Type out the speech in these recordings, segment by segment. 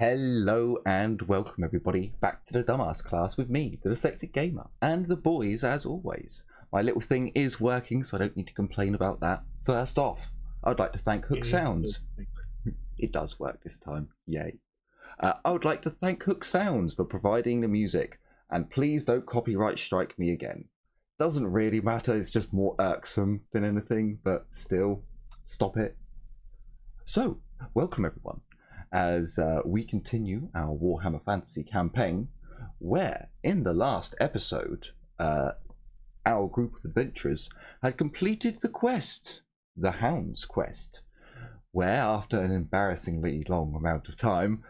Hello and welcome everybody back to the Dumbass class with me, the Dyslexic Gamer, and the boys as always. My little thing is working, so I don't need to complain about that. First off, I'd like to thank Hook Sounds. It does work this time, yay. I would like to thank Hook Sounds for providing the music, and please don't copyright strike me again. Doesn't really matter, it's just more irksome than anything, but still, stop it. So, welcome everyone, as we continue our Warhammer Fantasy campaign, where in the last episode, our group of adventurers had completed the quest, the Hound's Quest, where after an embarrassingly long amount of time,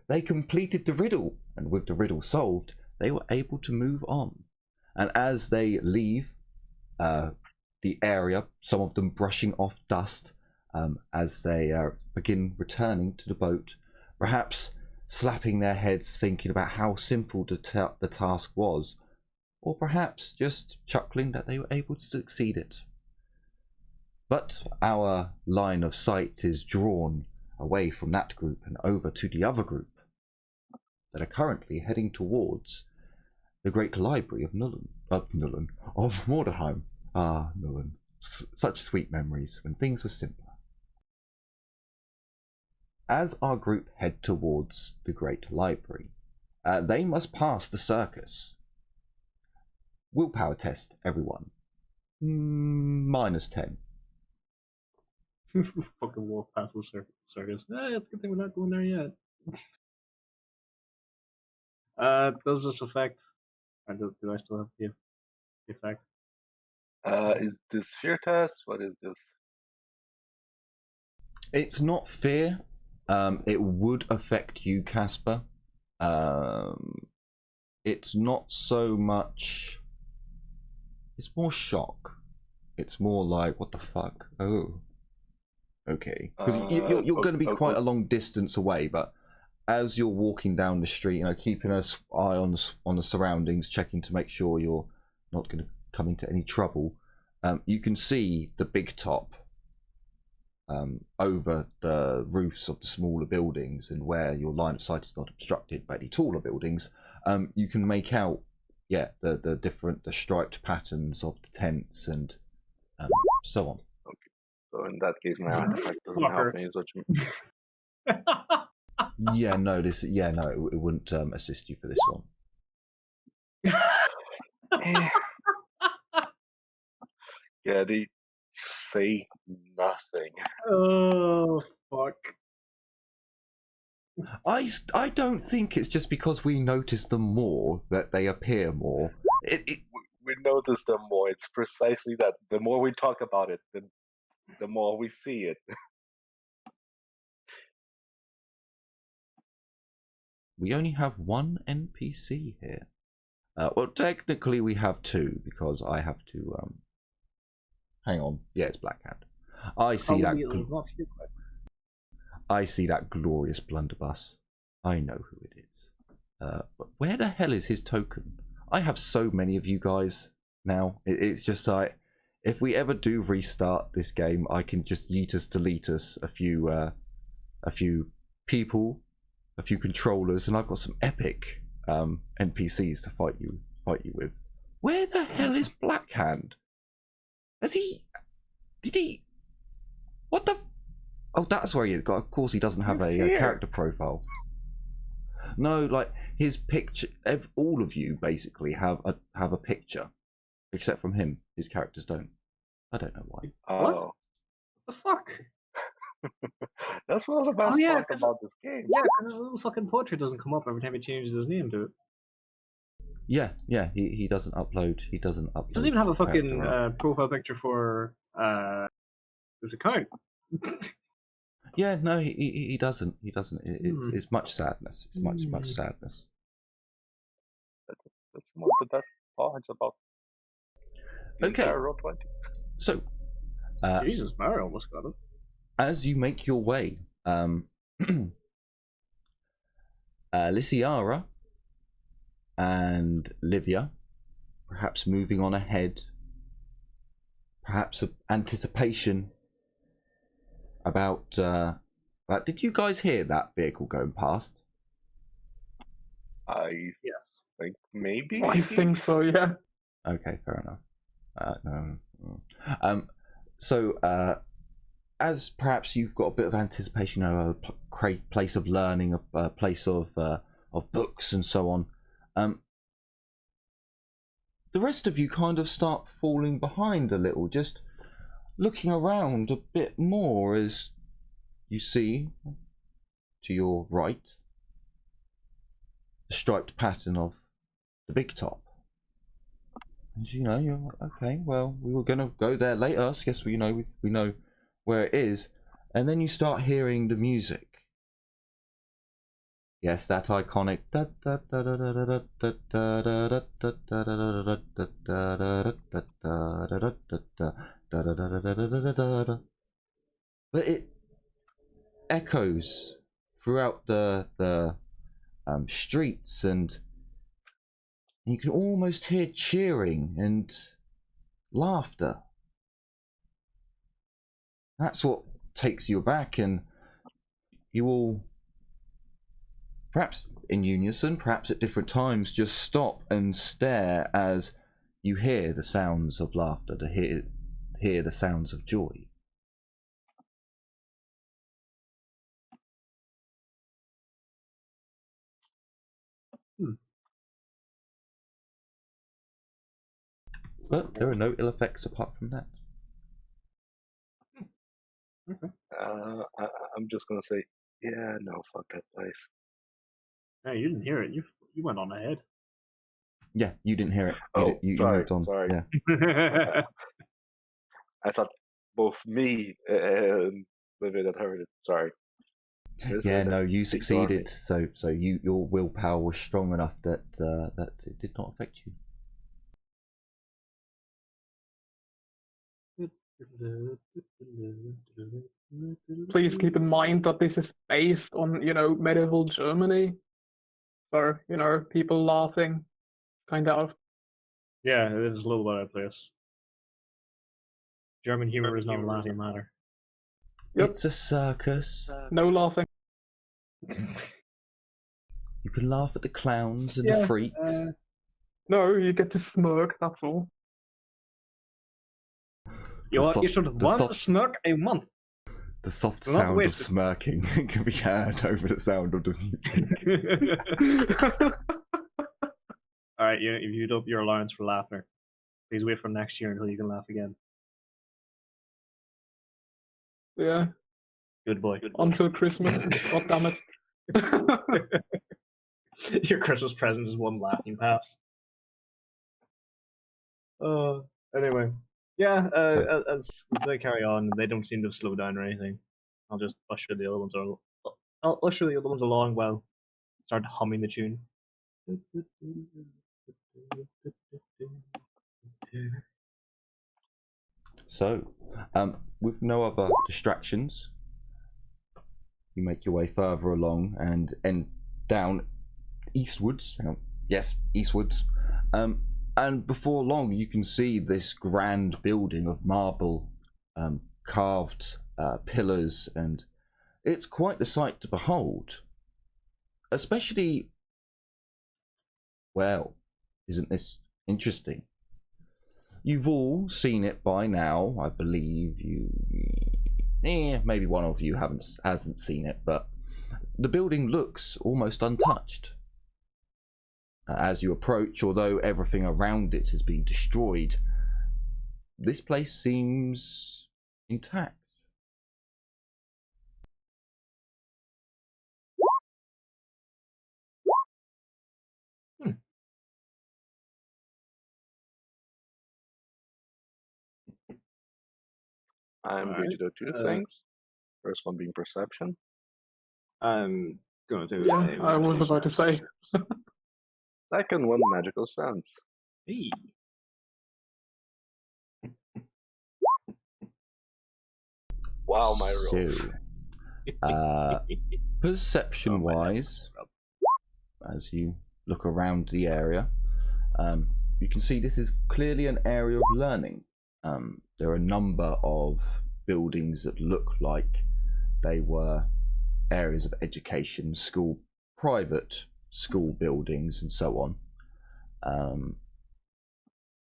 they completed the riddle, and with the riddle solved, they were able to move on. And as they leave the area, some of them brushing off dust, as they begin returning to the boat, perhaps slapping their heads thinking about how simple the task was, or perhaps just chuckling that they were able to succeed it. But our line of sight is drawn away from that group and over to the other group that are currently heading towards the great library of Mordheim. Ah, Nuln. Such sweet memories when things were simpler. As our group head towards the great library, they must pass the circus. Willpower test, everyone. -10. Fucking walk past the circus. It's a good thing we're not going there yet. Does this affect? Or do I still have the effect? Is this fear test? What is this? It's not fear. It would affect you, Casper. It's not so much. It's more shock. It's more like, what the fuck? Oh. Okay. Because you're going to be quite a long distance away, but as you're walking down the street, keeping an eye on the surroundings, checking to make sure you're not going to come into any trouble, you can see the big top over the roofs of the smaller buildings, and where your line of sight is not obstructed by the taller buildings, you can make out, the striped patterns of the tents and so on. Okay. So in that case, my artifact doesn't help me as much. It wouldn't assist you for this one. Yeah, they say nothing. Oh fuck! I don't think it's just because we notice them more that they appear more. We notice them more. It's precisely that. The more we talk about it, the more we see it. We only have one NPC here. Well, technically we have two, because I have to. Hang on. Yeah, it's Blackhand. I see that. I see that glorious blunderbuss. I know who it is. But where the hell is his token? I have so many of you guys now. It's just like, if we ever do restart this game, I can just yeetus deletus a few people, a few controllers, and I've got some epic NPCs to fight you with. Where the hell is Blackhand? Did he? What the? Oh, that's where he is. Of course, he doesn't have a character profile. No, like his picture. All of you basically have a picture, except from him. His characters don't. I don't know why. Oh. What the fuck? That's one of the best parts about this game. Yeah, because his little fucking portrait doesn't come up every time he changes his name to it. Yeah, he doesn't upload. He doesn't even have a fucking profile picture for his account. Yeah, no, he doesn't. He doesn't. It's much sadness. It's much sadness. That's one of the best parts about. Okay. Roll 20. So, Jesus, Mary almost got it. As you make your way, Lysiara and Livia, perhaps moving on ahead, perhaps of anticipation about did you guys hear that vehicle going past? I Yes. think maybe. I think so, yeah. Okay, fair enough. No. So, as perhaps you've got a bit of anticipation, a place of learning, a place of books and so on, the rest of you kind of start falling behind a little, just looking around a bit more as you see to your right the striped pattern of the big top. And you know, you're like, okay, well, we were gonna go there later, so I guess we know where it is. And then you start hearing the music. Yes, that iconic. But it echoes throughout the streets, and you can almost hear cheering and laughter. That's what takes you aback, and you all, perhaps in unison, perhaps at different times, just stop and stare as you hear the sounds of laughter, to hear the sounds of joy. But there are no ill effects apart from that. Okay. I'm just gonna say, yeah, no, fuck that place. Hey, you didn't hear it. You went on ahead. Yeah, you didn't hear it. You sorry, moved on. sorry. Yeah. I thought both me and Livia had heard it. Sorry. Yeah, no, you succeeded. So your willpower was strong enough that it did not affect you. Please keep in mind that this is based on, medieval Germany. So, people laughing, kind of. Yeah, it is a little bit out of place. German humor is not a laughing matter. Yep. It's a circus. No laughing. You can laugh at the clowns and the freaks. No, you get to smirk, that's all. You should have once smirk a month. The soft sound of smirking can be heard over the sound of the music. Alright, you've used up your allowance for laughter. Please wait for next year until you can laugh again. Yeah. Good boy. Until Christmas. God damn it. Your Christmas present is one laughing pass. Anyway. Yeah, as they carry on, they don't seem to slow down or anything. I'll just usher the other ones along while I start humming the tune. So, with no other distractions, you make your way further along and end down eastwards. Yes, eastwards. And before long, you can see this grand building of marble, carved pillars, and it's quite the sight to behold. Especially, well, isn't this interesting? You've all seen it by now, I believe. Maybe one of you hasn't seen it, but the building looks almost untouched. As you approach, although everything around it has been destroyed, this place seems intact. I'm going to do two things. First one being perception. I'm going to. Yeah, I was about to say. Second one, magical sense. Hey. Wow, my roll. So, perception-wise, as you look around the area, you can see this is clearly an area of learning. There are a number of buildings that look like they were areas of education, school, private school buildings and so on.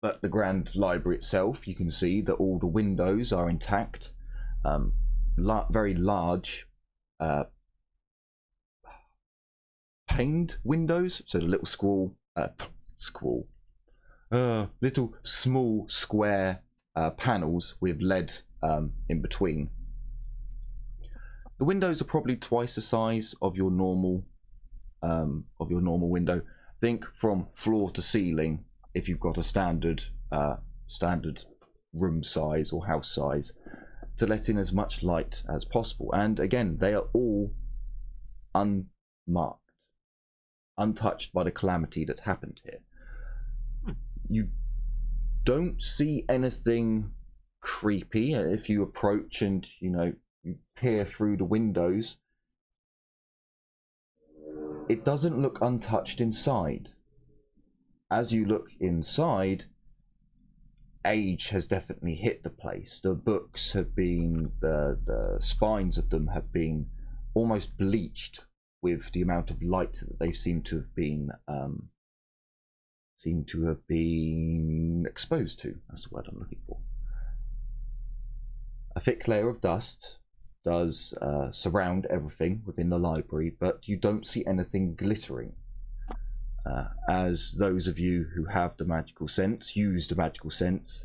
But the Grand Library itself, you can see that all the windows are intact. Very large paned windows, so the little little small square panels with lead in between. The windows are probably twice the size of your normal window. Think from floor to ceiling. If you've got a standard room size or house size, to let in as much light as possible. And again, they are all unmarked, untouched by the calamity that happened here. You don't see anything creepy if you approach and you peer through the windows. It doesn't look untouched inside. As you look inside, age has definitely hit the place. The books have been, the spines of them have been almost bleached with the amount of light that they seem to have been exposed to. That's the word I'm looking for. A thick layer of dust does surround everything within the library, but you don't see anything glittering. As those of you who have the magical sense, use the magical sense,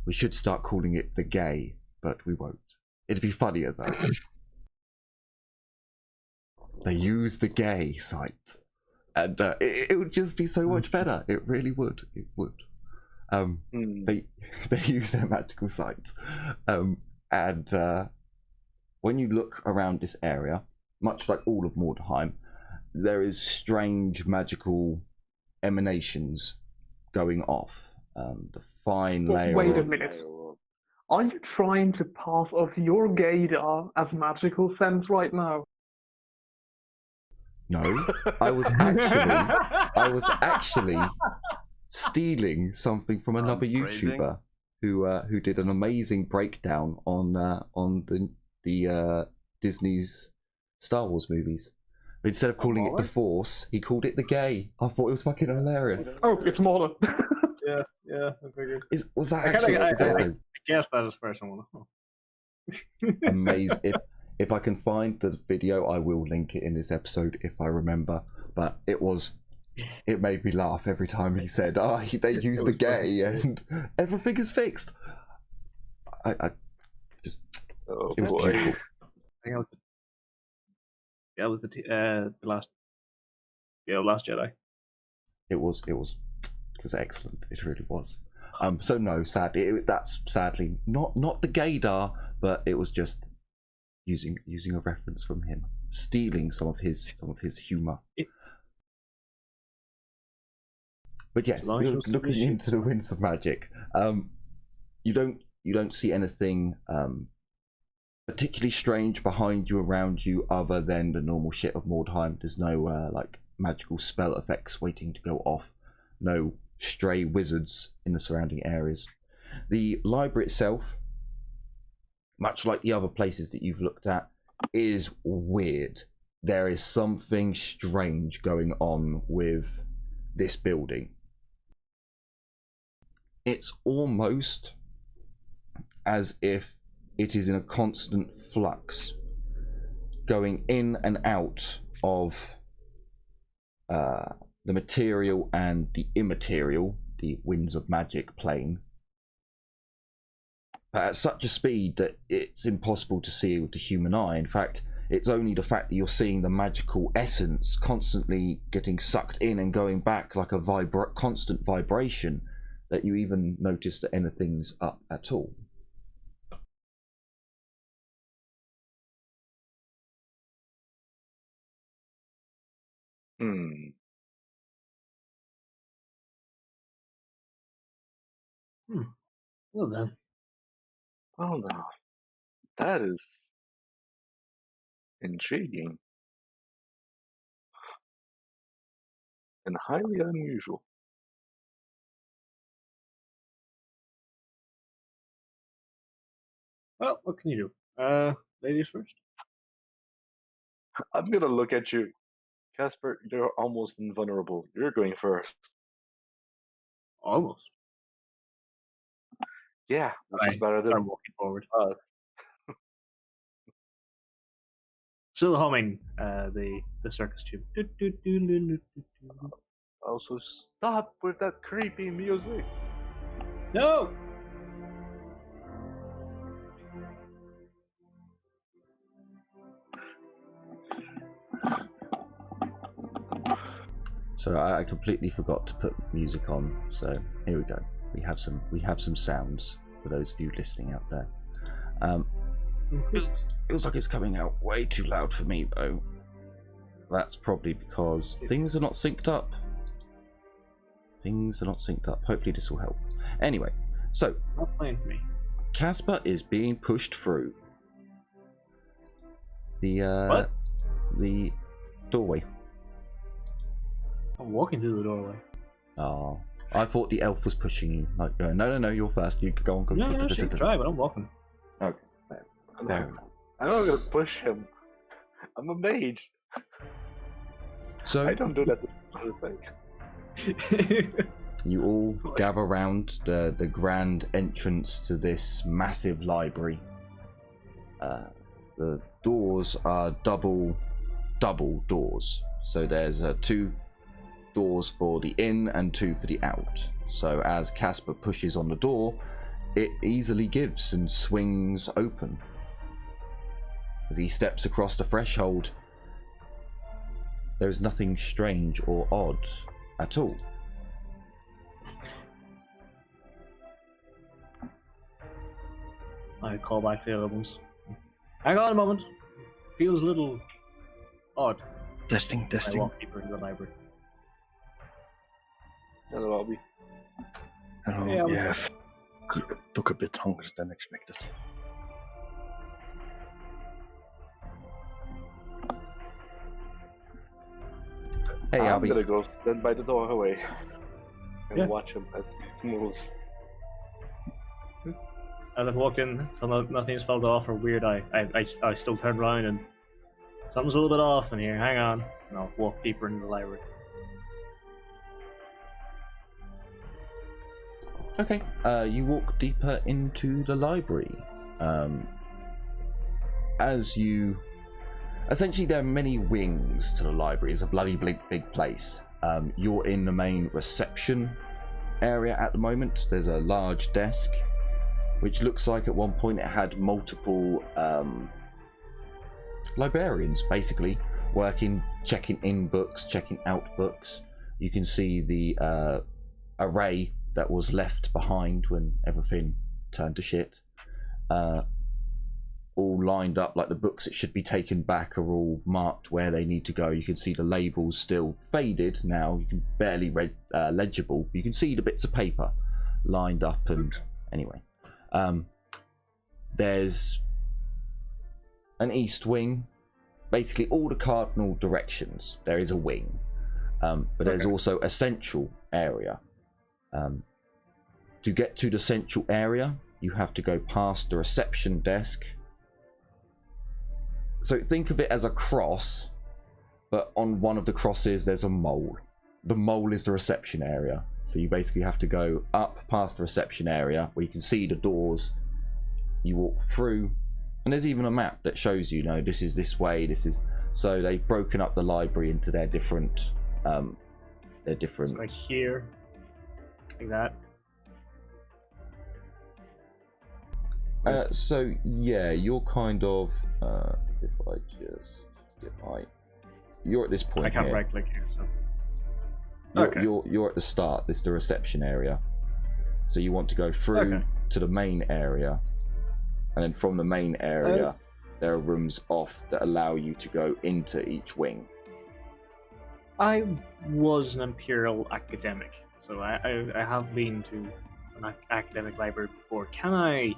we should start calling it the gay, but we won't. It'd be funnier though. They use the gay sight, and it would just be so much better. It really would. It would. They use their magical sight, and when you look around this area, much like all of Mordheim, there is strange magical emanations going off. The fine layer. Wait a minute. Are you trying to pass off your gaydar as magical sense right now? No, I was actually stealing something from another YouTuber who did an amazing breakdown on the Disney's Star Wars movies. But instead of calling it the Force, he called it the gay. I thought it was fucking hilarious. Oh, it's Mordheim. yeah, I figured. Was that I actually? guess that is the first one. Amazing. If I can find the video, I will link it in this episode if I remember. But it made me laugh every time he said, they use the gay and everything is fixed. I just, it was beautiful. I think it was the last Jedi. It was excellent. It really was. So no, sadly, that's sadly not the gaydar, but it was just using a reference from him, stealing some of his humor. But yes, looking into the winds of magic, you don't see anything particularly strange behind you, around you, other than the normal shit of Mordheim. There's no like magical spell effects waiting to go off. No stray wizards in the surrounding areas. The library itself, much like the other places that you've looked at, is weird. There is something strange going on with this building. It's almost as if it is in a constant flux, going in and out of the material and the immaterial, the winds of magic plane, but at such a speed that it's impossible to see with the human eye. In fact, it's only the fact that you're seeing the magical essence constantly getting sucked in and going back like a constant vibration that you even notice that anything's up at all. Well then. Oh no, that is intriguing and highly unusual. Well, what can you do? Ladies first. I'm gonna look at you Casper, you're almost invulnerable. You're going first. Almost. Yeah, which I is better than start walking forward. us. Still humming the circus tune. Also, stop with that creepy music. No! So I completely forgot to put music on. So here we go. We have some sounds for those of you listening out there. Feels like it's coming out way too loud for me though. That's probably because things are not synced up. Hopefully this will help. Anyway, so Not playing for me. Casper is being pushed through the doorway. I'm walking through the doorway. Oh, I thought the elf was pushing you. Like, no, you're first. You could go on. Go. No, she can try, but I'm walking. Okay, fair enough. I'm not gonna push him. I'm a mage. So I don't do that sort of thing. you all gather around the grand entrance to this massive library. The doors are double doors. So there's 2 doors for the in and 2 for the out. So as Casper pushes on the door, it easily gives and swings open. As he steps across the threshold, there is nothing strange or odd at all. I call back the other ones. Hang on a moment. Feels a little odd. Testing. I walk deeper into the library. Hello, Bobby. Hello, yes. Took a bit longer than expected. Hey, I'm Albie. gonna go stand by the doorway and Yeah. watch him as he moves. As I've walked in, so nothing's felt off or weird. I still turn around and something's a little bit off in here. Hang on, and I'll walk deeper into the library. Okay, you walk deeper into the library. Essentially there are many wings to the library. It's a bloody big place. You're in the main reception area at the moment. There's a large desk, which looks like at one point it had multiple librarians, basically, working, checking in books, checking out books. You can see the array that was left behind when everything turned to shit, all lined up, like the books that should be taken back are all marked where they need to go. You can see the labels still faded now, you can barely read legible. You can see the bits of paper lined up. And anyway, there's an east wing, basically all the cardinal directions there is a wing, but there's also a central area. To get to the central area, you have to go past the reception desk. So think of it as a cross, but on one of the crosses there's a mole. The mole is the reception area. So you basically have to go up past the reception area where you can see the doors. You walk through, and there's even a map that shows you, this is this way, this is... So they've broken up the library into their different... Right here, like that. So yeah, you're kind of if I just get you're at this point. I can't here. right click here, so. You're at the start. This is the reception area. So you want to go through to the main area, and then from the main area, there are rooms off that allow you to go into each wing. I was an imperial academic, so I have been to an academic library before. Can I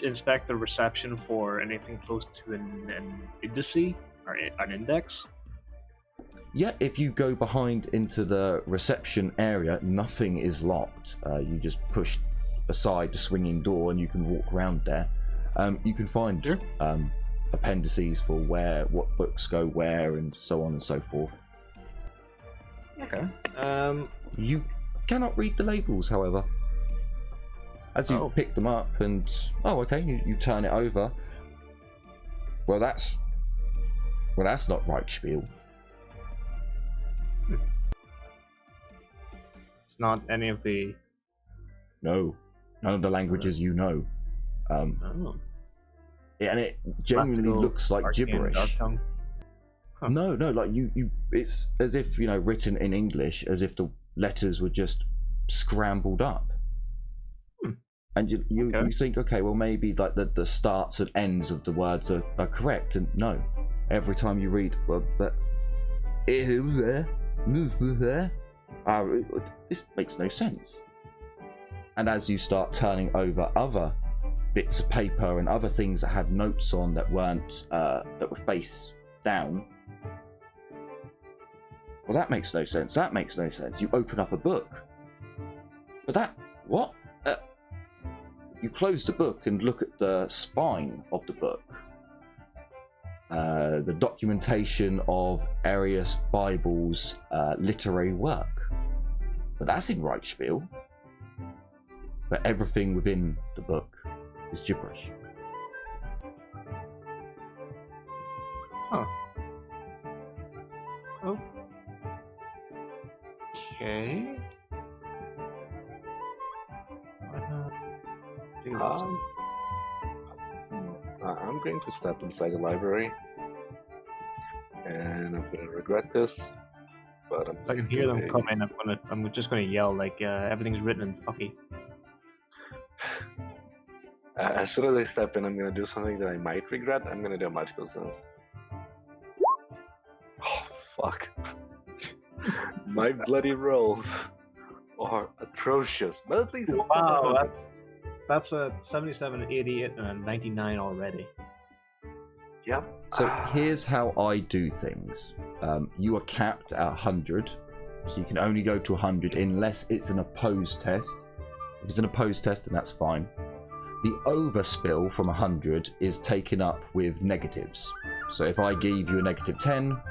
inspect the reception for anything close to an indice or an index? Yeah, if you go behind into the reception area, nothing is locked. You just push aside the swinging door and you can walk around there. You can find appendices for what books go where, and so on and so forth. Okay. You cannot read the labels, however. As you pick them up and you turn it over. Well, that's not Reichspiel. It's not any of the. No, none of the languages you know. And it genuinely looks like gibberish. Huh. No, like you. It's as if written in English, as if the letters were just scrambled up. And you think, okay, well maybe like the starts and ends of the words are correct, and no, every time you read, well, this makes no sense. And as you start turning over other bits of paper and other things that had notes on that weren't that were face down, well, that makes no sense. That makes no sense. You open up a book, but what? You close the book and look at the spine of the book. The documentation of Arius Bible's literary work. But that's in Reichspiel. But everything within the book is gibberish. Huh. Okay. I'm going to step inside the library, and I'm going to regret this. But I can hear them come in. I'm just gonna yell like everything's written in fucky. As soon as I step in, I'm going to do something that I might regret. I'm going to do a magical sense. Oh, fuck. My bloody rolls are atrocious. But at least wow, that's a 77, 88, and a 99 already. Yep. So here's how I do things. You are capped at 100, so you can only go to 100 unless it's an opposed test. If it's an opposed test, then that's fine. The overspill from 100 is taken up with negatives. So if I gave you a -10,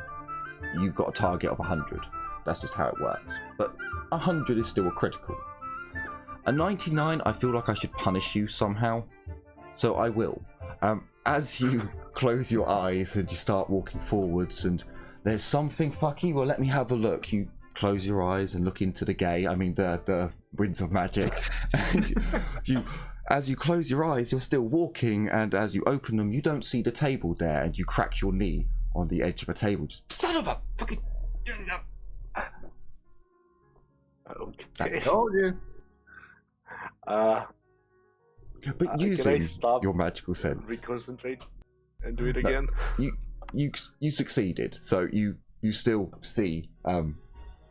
you've got a target of 100. That's just how it works. But 100 is still a critical. A 99, I feel like I should punish you somehow. So I will. As you close your eyes and you start walking forwards and there's something fucky, well, let me have a look. You close your eyes and look into the winds of magic. And as you close your eyes, you're still walking, and as you open them, you don't see the table there, and you crack your knee on the edge of a table. Just, son of a fucking... Okay. Told you. But using your magical sense, reconcentrate, and do it again. You succeeded, so you still see the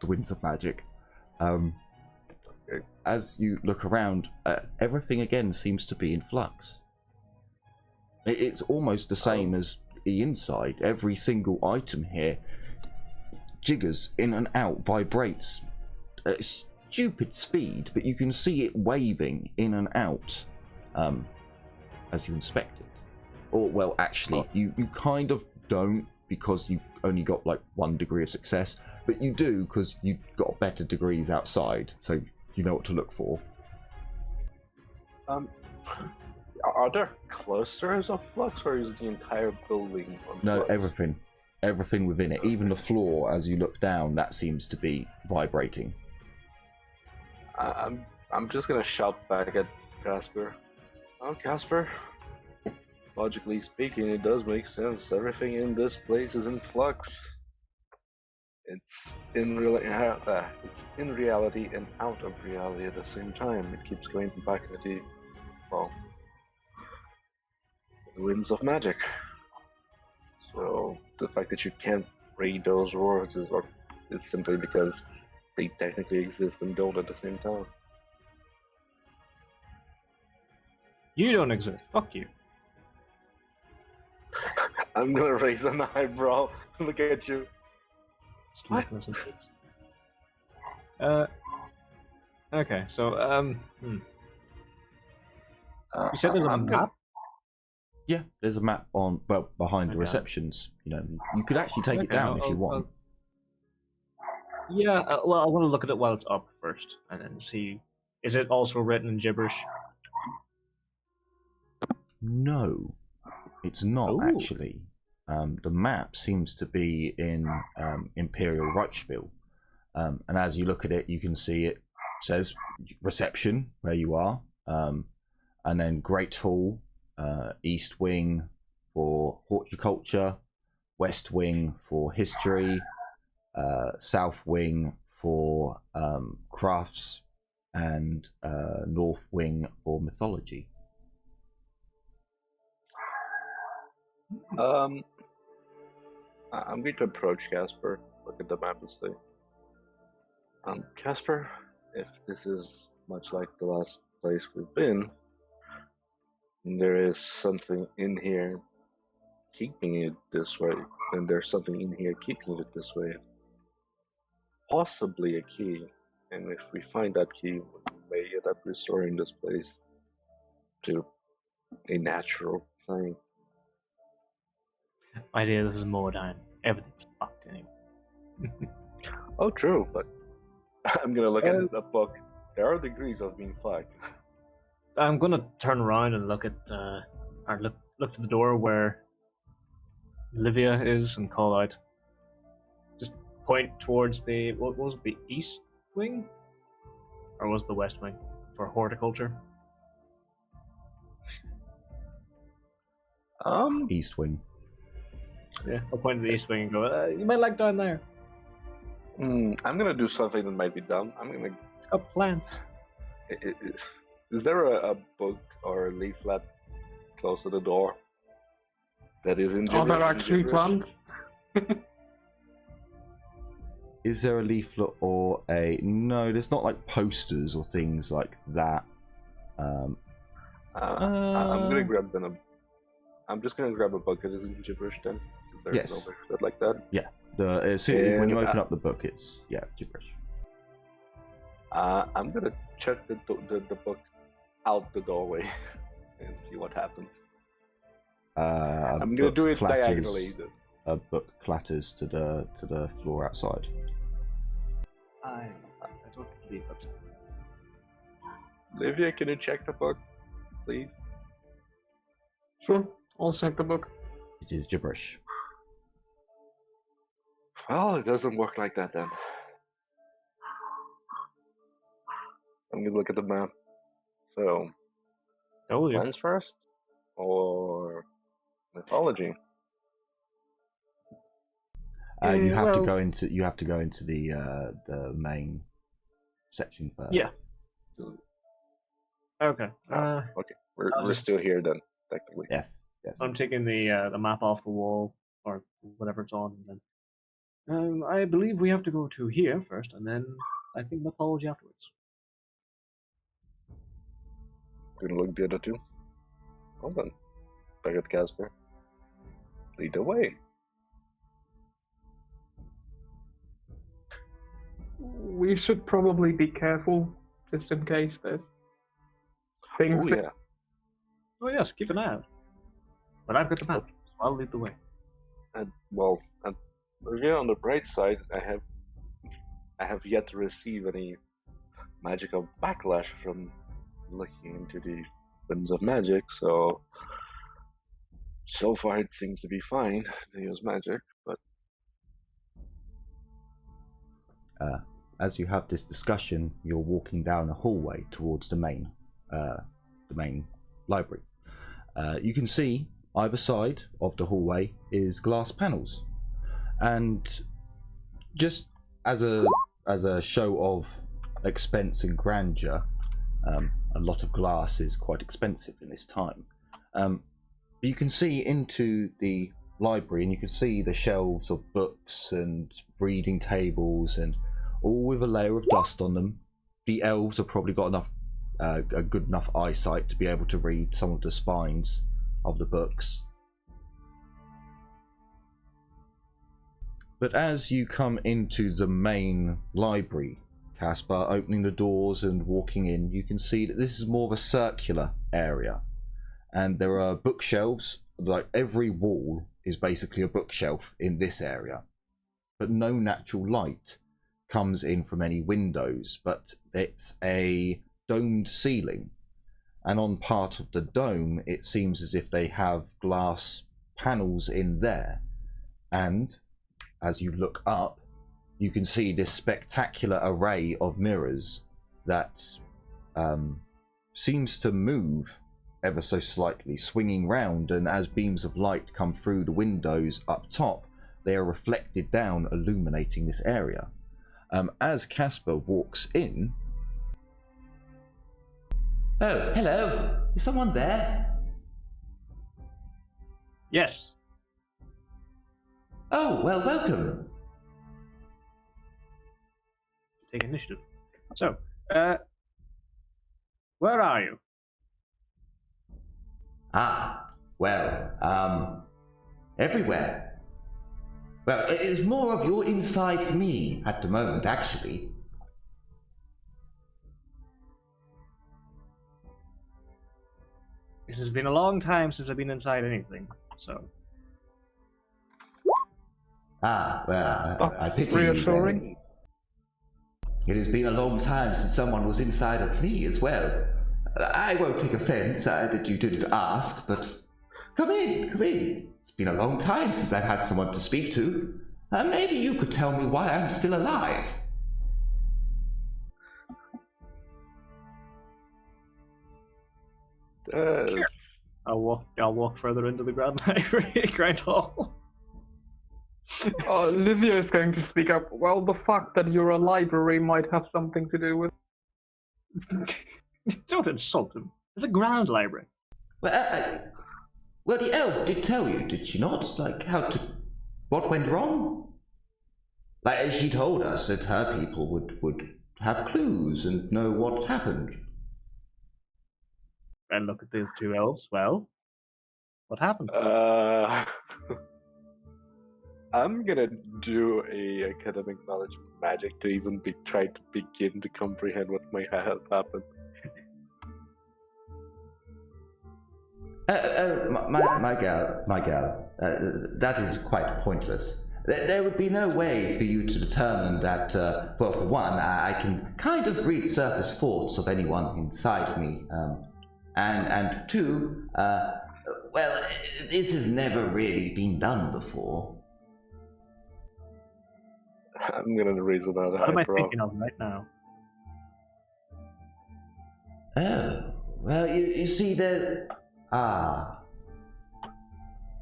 winds of magic. As you look around, everything again seems to be in flux. It's almost the same as the inside. Every single item here jiggers in and out, vibrates at stupid speed, but you can see it waving in and out as you inspect it. Or, well, actually, you kind of don't, because you only got like 1 degree of success, but you do because you got better degrees outside, so you know what to look for. Are there clusters of flux, or is the entire building on No, flux? everything within it, even the floor. As you look down, that seems to be vibrating. I'm just gonna shout back at Casper. Oh, Casper. Logically speaking, it does make sense. Everything in this place is in flux. It's in reality and out of reality at the same time. It keeps going back into the winds of magic. So the fact that you can't read those words is simply because they technically exist and don't at the same time. You don't exist. Fuck you. I'm gonna raise an eyebrow. Look at you. What? Okay, so you said there's a map? Yeah, there's a map on behind the Okay. receptions. You know, you could actually take it down if you want. Yeah, well, I want to look at it while it's up first, and then see. Is it also written in gibberish? No, it's not Ooh. actually. The map seems to be in Imperial Reichsspiel, and as you look at it, you can see it says reception where you are, and then Great Hall, East Wing for horticulture, West Wing for history, South Wing for crafts, and North Wing for mythology. I'm going to approach Casper, look at the map and say, Casper, if this is much like the last place we've been, there is something in here keeping it this way, and there's something in here keeping it this way. Possibly a key, and if we find that key, we may end up restoring this place to a natural thing. Idea this is Mordheim. Everything's fucked anyway. Oh, true, but I'm gonna look at the book. There are degrees of being fucked. I'm gonna turn around and look at or look to the door where Livia is and call out. Just point towards the what was it, the east wing, or was it the west wing for horticulture? East Wing. Yeah, I'll point to the east wing and go. You might like down there. I'm gonna do something that might be dumb. I'm gonna. It's got plants. Is there a book or a leaflet close to the door that is in Are there gibberish? actually plants? Is there a leaflet or a... No, there's not like posters or things like that. I'm gonna grab them. I'm just gonna grab a book that is in gibberish then. There's Yes. no leaflet like that. Yeah. When you open up the book, it's gibberish. I'm gonna check the book out the doorway and see what happens. I'm gonna do it diagonally. A book clatters to the floor outside. I don't believe it. Livia, can you check the book, please? Sure, I'll check the book. It is gibberish. Well, it doesn't work like that then. I'm gonna look at the map. So, Oh, yeah. plans first, or mythology? You have to well- go into the main section first. Yeah. Okay. Okay, we're still here then, technically. Yes. Yes. I'm taking the map off the wall or whatever it's on, and then I believe we have to go to here first, and then I think mythology afterwards. Gonna look at the other two. Hold on. Back at Casper. Lead the way. We should probably be careful, just in case there's things Oh that yeah. Oh yes, keep an eye out. But I've got the map, so I'll lead the way. And well, and again, on the bright side, I have yet to receive any magical backlash from looking into the winds of magic, so far it seems to be fine to use magic, but As you have this discussion, you're walking down a hallway towards the main library. You can see either side of the hallway is glass panels, and just as a show of expense and grandeur, a lot of glass is quite expensive in this time. You can see into the library, and you can see the shelves of books and reading tables, and all with a layer of dust on them. The elves have probably got enough, a good enough eyesight to be able to read some of the spines of the books. But as you come into the main library, Caspar, opening the doors and walking in, you can see that this is more of a circular area, and there are bookshelves. Like every wall is basically a bookshelf in this area, but no natural light comes in from any windows, but it's a domed ceiling, and on part of the dome it seems as if they have glass panels in there, and as you look up you can see this spectacular array of mirrors that seems to move ever so slightly, swinging round, and as beams of light come through the windows up top, they are reflected down, illuminating this area. As Casper walks in... Oh, hello. Is someone there? Yes. Oh, well, welcome. Take initiative. So, where are you? Ah, well, everywhere. Well, it is more of you're inside me at the moment, actually. It has been a long time since I've been inside anything, so... Ah, well, I pity you. Reassuring. It has been a long time since someone was inside of me as well. I won't take offense that you didn't ask, but come in, come in. It's been a long time since I've had someone to speak to. Maybe you could tell me why I'm still alive. Sure. I'll walk further into the Grand Library, Grand Hall. Livia is going to speak up. Well, the fact that you're a library might have something to do with... Don't insult him. It's a grand library. Well, the elf did tell you, did she not? Like, what went wrong? Like, she told us that her people would have clues and know what happened. And look at these two elves. Well, what happened? I'm gonna do a academic knowledge of magic to even try to begin to comprehend what might have happened. My gal, that is quite pointless. There would be no way for you to determine that, well, for one, I can kind of read surface thoughts of anyone inside me, and two, well, this has never really been done before. I'm gonna raise another What am I eyebrow. thinking of right now? Oh, well, you see, there's... Ah.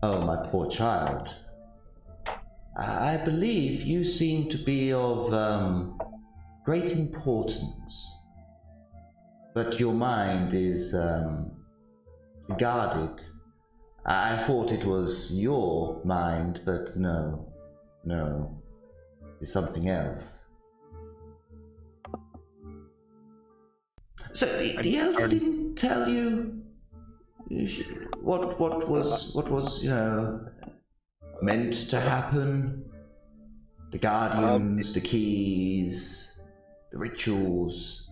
Oh, my poor child. I believe you seem to be of, great importance. But your mind is, guarded. I thought it was your mind, but no. It's something else. So the elf didn't tell you what was meant to happen? The guardians, the keys, the rituals.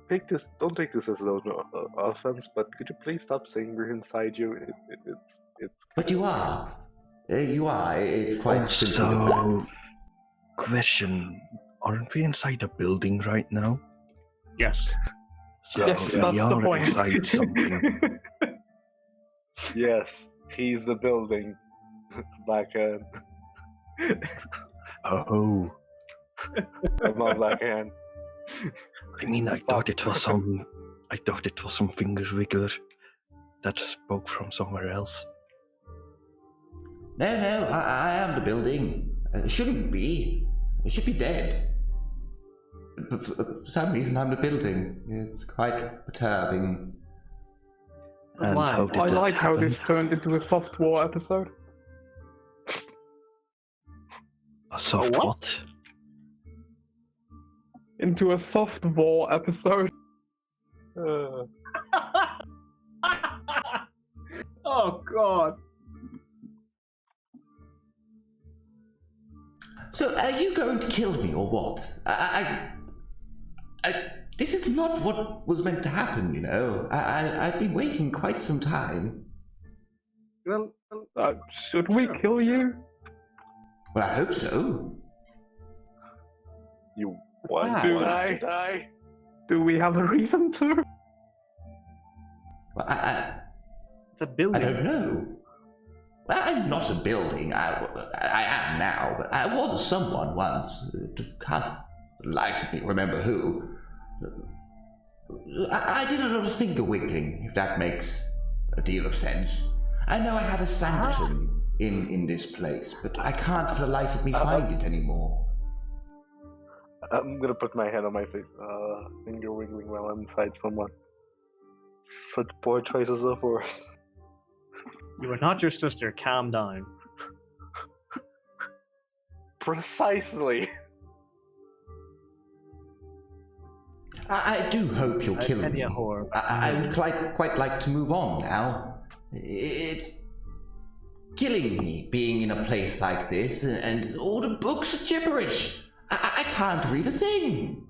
Don't take this as an offense, but could you please stop saying we're inside you? It's. But you are. It's quite simple. So, question: aren't we inside a building right now? Yes. So Yes, that's we the are point. inside something. Yes, he's the building. Backhand. Oh, Come on, backhand. I mean, I thought it was some finger wigger that spoke from somewhere else. No, I am the building. It shouldn't be. It should be dead. But for some reason, I'm the building. It's quite perturbing. And Why? how did I that like how happen? this turned into a soft war episode. A soft what? what? Into a soft war episode. Oh God. So, are you going to kill me or what? I This is not what was meant to happen, you know. I've been waiting quite some time. Well, Should we kill you? Well, I hope so. You want Wow. to die? Do we have a reason to? Well, it's a I building. don't know. Well, I'm not a building. I am now, but I was someone once. Can't for the life of me remember who. I did a lot of finger wiggling, if that makes a deal of sense. I know I had a sanctum in this place, but I can't for the life of me find it anymore. I'm gonna put my hand on my face, finger wiggling while I'm inside someone. Such poor choices of words. You are not your sister. Calm down. Precisely. I do hope you'll kill me. A whore. I would quite like to move on now. It's killing me being in a place like this, and all the books are gibberish. I can't read a thing.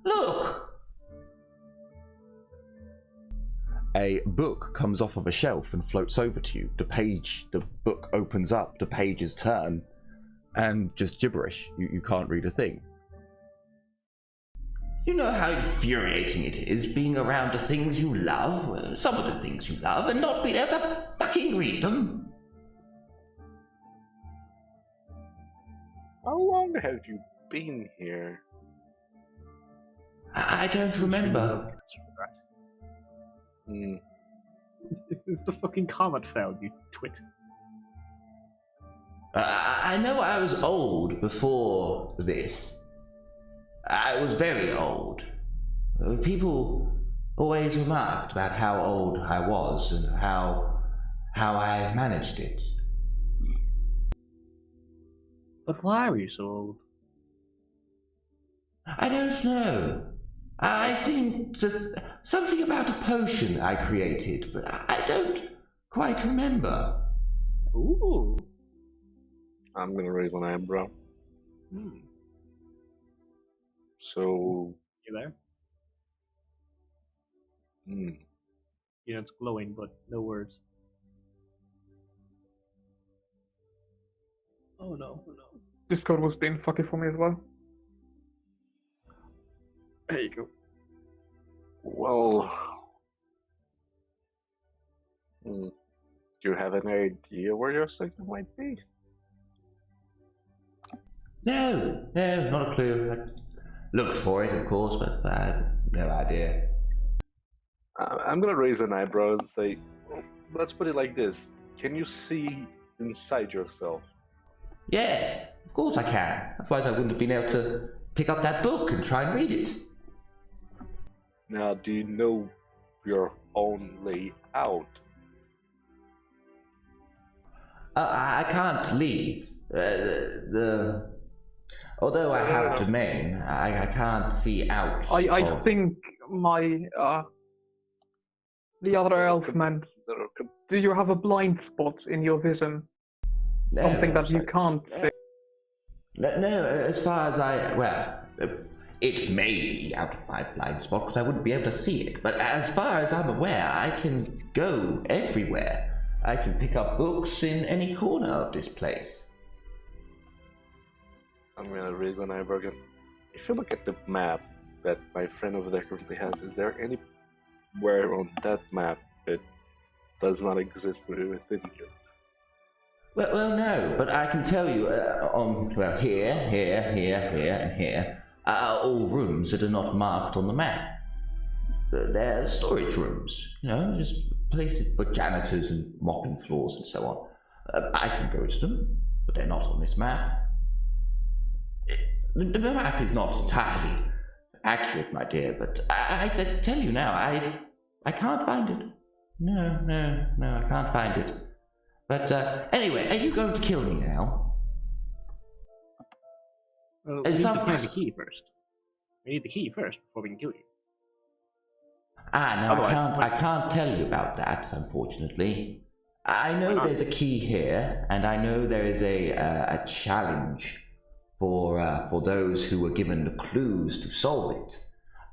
Look. A book comes off of a shelf and floats over to you. The book opens up, the pages turn, and just gibberish. You can't read a thing. You know how infuriating it is being around the things you love, some of the things you love, and not being able to fucking read them? How long have you been here? I don't remember. It's the fucking comet fell, you twit. I know I was old before this. I was very old. People always remarked about how old I was and how I managed it. But why are you so old? I don't know. I seem to... something about a potion I created, but I don't quite remember. Ooh. I'm gonna raise an eyebrow. So... You there? Hmm. You know, it's glowing, but no words. Oh no, oh no. Discord was being fucky for me as well. There you go. Well... Do you have any idea where your sector might be? No, not a clue. I looked for it, of course, but I have no idea. I'm gonna raise an eyebrow and say, well, let's put it like this. Can you see inside yourself? Yes, of course I can. Otherwise I wouldn't have been able to pick up that book and try and read it. Now, do you know your own layout? I can't leave. Although I have domain, I can't see out. I think my the other elf meant. Do you have a blind spot in your vision? No, Something that you can't see. No, as far as it may be out of my blind spot because I wouldn't be able to see it. But as far as I'm aware, I can go everywhere. I can pick up books in any corner of this place. I'm gonna raise an eyebrow again. If you look at the map that my friend over there currently has, is there anywhere on that map that does not exist within you? Well, no, but I can tell you, here, and here are all rooms that are not marked on the map. They're storage rooms, just places for janitors and mopping floors and so on. I can go to them, but they're not on this map. The map is not entirely accurate, my dear, but I tell you now, I can't find it. No, I can't find it. But anyway, are you going to kill me now? Well, we need to find the key first. We need the key first before we can kill you. No, Otherwise, I can't tell you about that, unfortunately. I know there's a key here, and I know there is a challenge for those who were given the clues to solve it.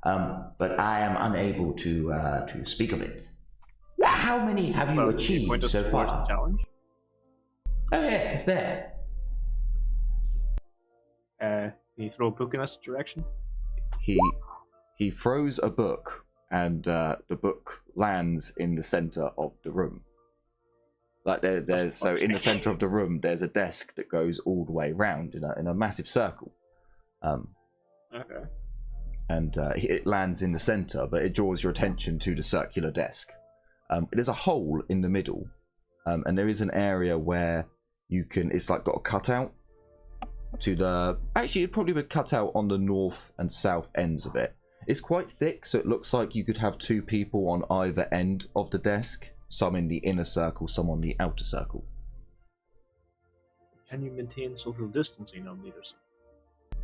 but I am unable to speak of it. How many have you achieved so far? Challenge? Oh yeah, it's there. Can you throw a book in this direction? He throws a book, and the book lands in the center of the room. Like there's so in the center of the room, there's a desk that goes all the way around in a massive circle. Okay. And it lands in the center, but it draws your attention to the circular desk. There's a hole in the middle, and there is an area where you can. It's like got a cutout to the. Actually, it'd probably be cut out on the north and south ends of it. It's quite thick, so it looks like you could have two people on either end of the desk. Some in the inner circle, some on the outer circle. Can you maintain social distancing on either side?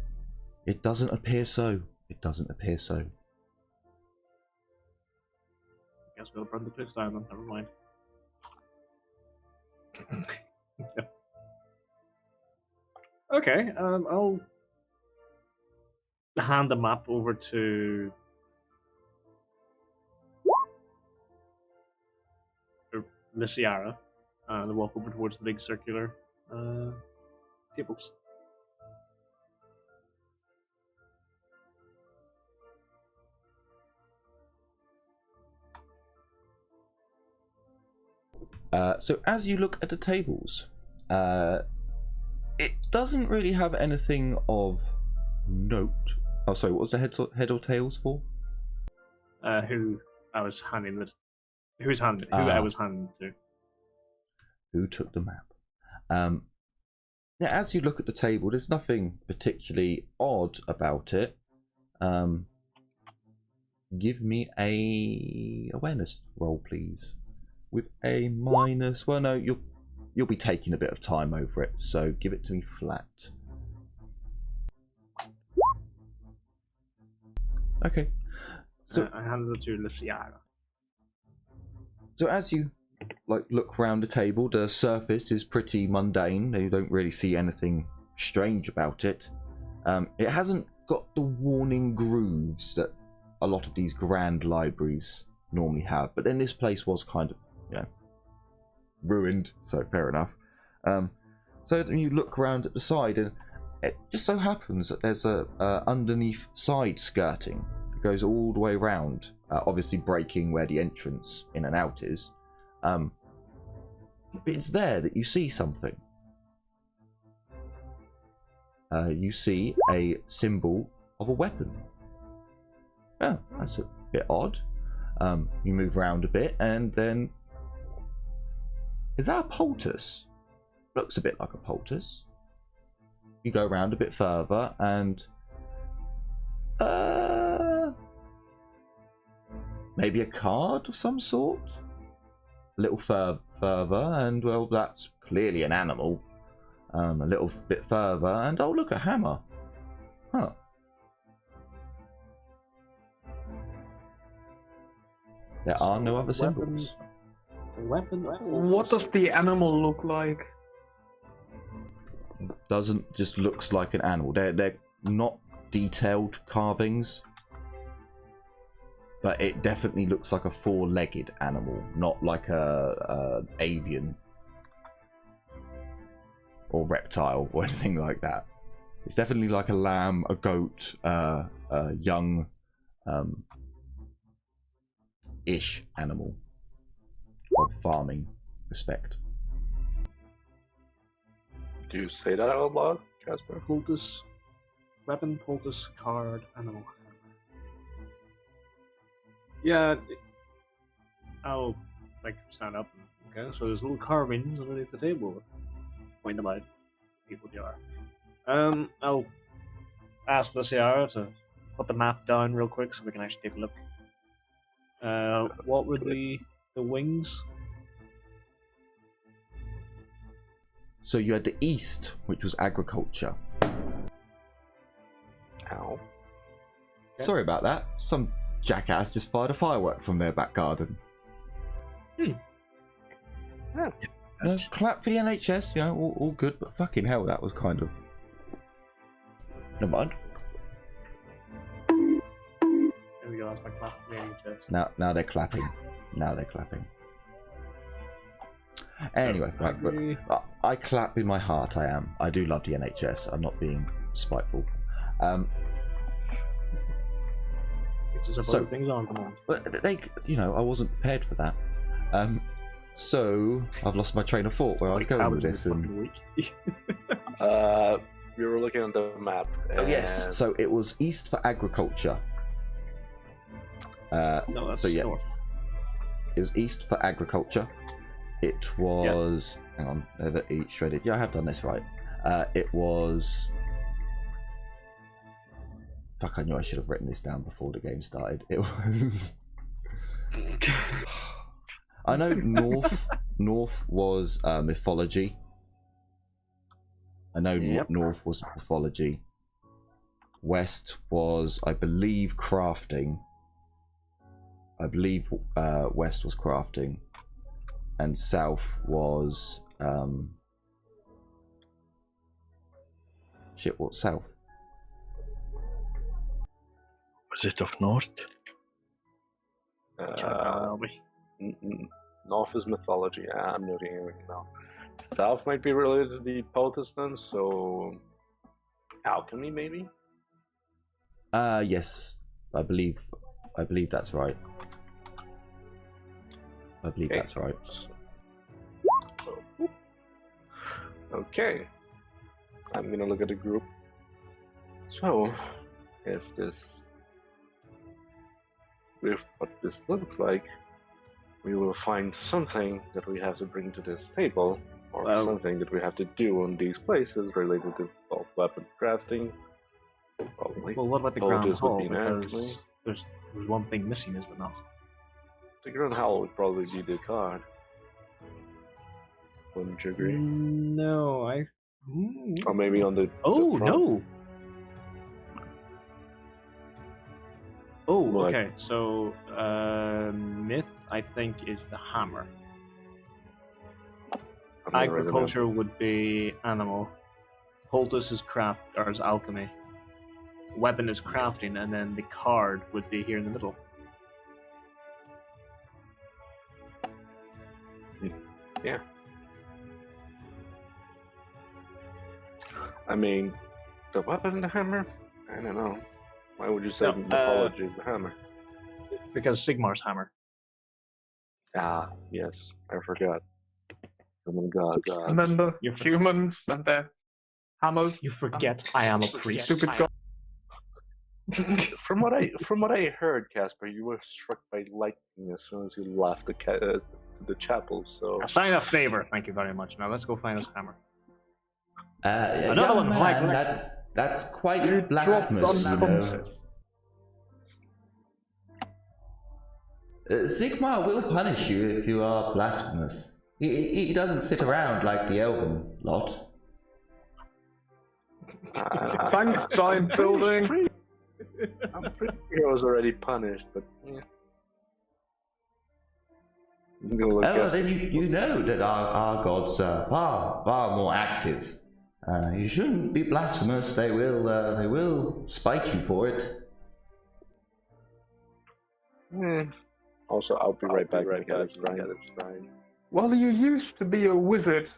It doesn't appear so. It doesn't appear so. I guess we'll burn the place down then, never mind. Okay, I'll hand the map over to Lysiara and walk over towards the big circular tables. So as you look at the tables, it doesn't really have anything of note. Oh, sorry, what was the head or tails for? Who I was handing this. Who I was handing to. Who took the map? Yeah, as you look at the table, there's nothing particularly odd about it. Give me a awareness roll, please. With a minus. Well, no, you'll be taking a bit of time over it, so give it to me flat. Okay. So I handed it to Lysiara. So as you look around the table, the surface is pretty mundane. You don't really see anything strange about it. It hasn't got the warning grooves that a lot of these grand libraries normally have. But then this place was kind of, ruined, so fair enough. So then you look around at the side, and it just so happens that there's a underneath side skirting that goes all the way around, obviously breaking where the entrance in and out is. But it's there that you see something. You see a symbol of a weapon. Oh, that's a bit odd. You move around a bit, and then... Is that a poultice? Looks a bit like a poultice. You go around a bit further, and... maybe a card of some sort? A little further, and, well, that's clearly an animal. A little bit further, and, oh, look, a hammer. Huh. There are no other symbols. Weapon. What does the animal look like? Doesn't just looks like an animal. They're not detailed carvings, but it definitely looks like a four-legged animal, not like a avian or reptile or anything like that. It's definitely like a lamb, a goat, a young ish animal of farming respect. Do you say that out loud, Casper? Poultice. Weapon, poultice, card, animal. Yeah, I'll stand up. Okay, so there's little carvings underneath the table. Point them out. People they are. I'll ask Lysiara to put the map down real quick so we can actually take a look. What were the wings? So you had the east, which was agriculture. Ow. Okay. Sorry about that. Some jackass just fired a firework from their back garden. Yeah. Clap for the NHS, all good, but fucking hell, that was kind of... Never mind. your ass by clapping the NHS. Now they're clapping. Now they're clapping. Anyway, right, but I clap in my heart. I do love the NHS. I'm not being spiteful. So things on come on. But they, I wasn't prepared for that. So I've lost my train of thought where I was going with this. And we were looking at the map. And... yes, so it was east for agriculture. No, that's north. It was east for agriculture. It was... Yeah. Hang on, they're each shredded. Yeah, I have done this right. It was... Fuck, I knew I should have written this down before the game started. It was... I know north was mythology. I know north was mythology. West was, I believe, crafting. I believe west was crafting. And south was... Shit, what's south? Was it of north? North is mythology. I'm not hearing it now. South might be related to the Protestants, so alchemy maybe. Yes, I believe that's right. I believe that's right. Okay, I'm gonna look at the group. So, if with what this looks like, we will find something that we have to bring to this table, or something that we have to do in these places related to weapon crafting. Probably. Well, what about the Grand Hall? Because there's one thing missing, is there not? The Grand Hall would probably be the card. Wouldn't you agree? No, Or maybe on the. Oh, the no! Oh, what? Okay, so myth, I think, is the hammer. Agriculture would be animal. Poultice is craft, or is alchemy. Weapon is crafting, and then the card would be here in the middle. Yeah. I mean, the weapon and the hammer? I don't know. Why would you say mythology is the hammer? Because Sigmar's hammer. Ah, yes. I forgot. Common God. And then the humans and their hammers. You forget I am a priest. Stupid god. From what I heard, Casper, you were struck by lightning as soon as you left the chapel. So A sign of favor. Thank you very much. Now let's go find his hammer. Another one, man, that's quite blasphemous, you know. Sigmar will punish you if you are blasphemous. He doesn't sit around like the elven lot. Thanks, giant building. I'm pretty sure I was already punished, but yeah. Then you know that our gods are far more active. You shouldn't be blasphemous. They will spite you for it. Also, I'll be right back. It's fine. Well, you used to be a wizard.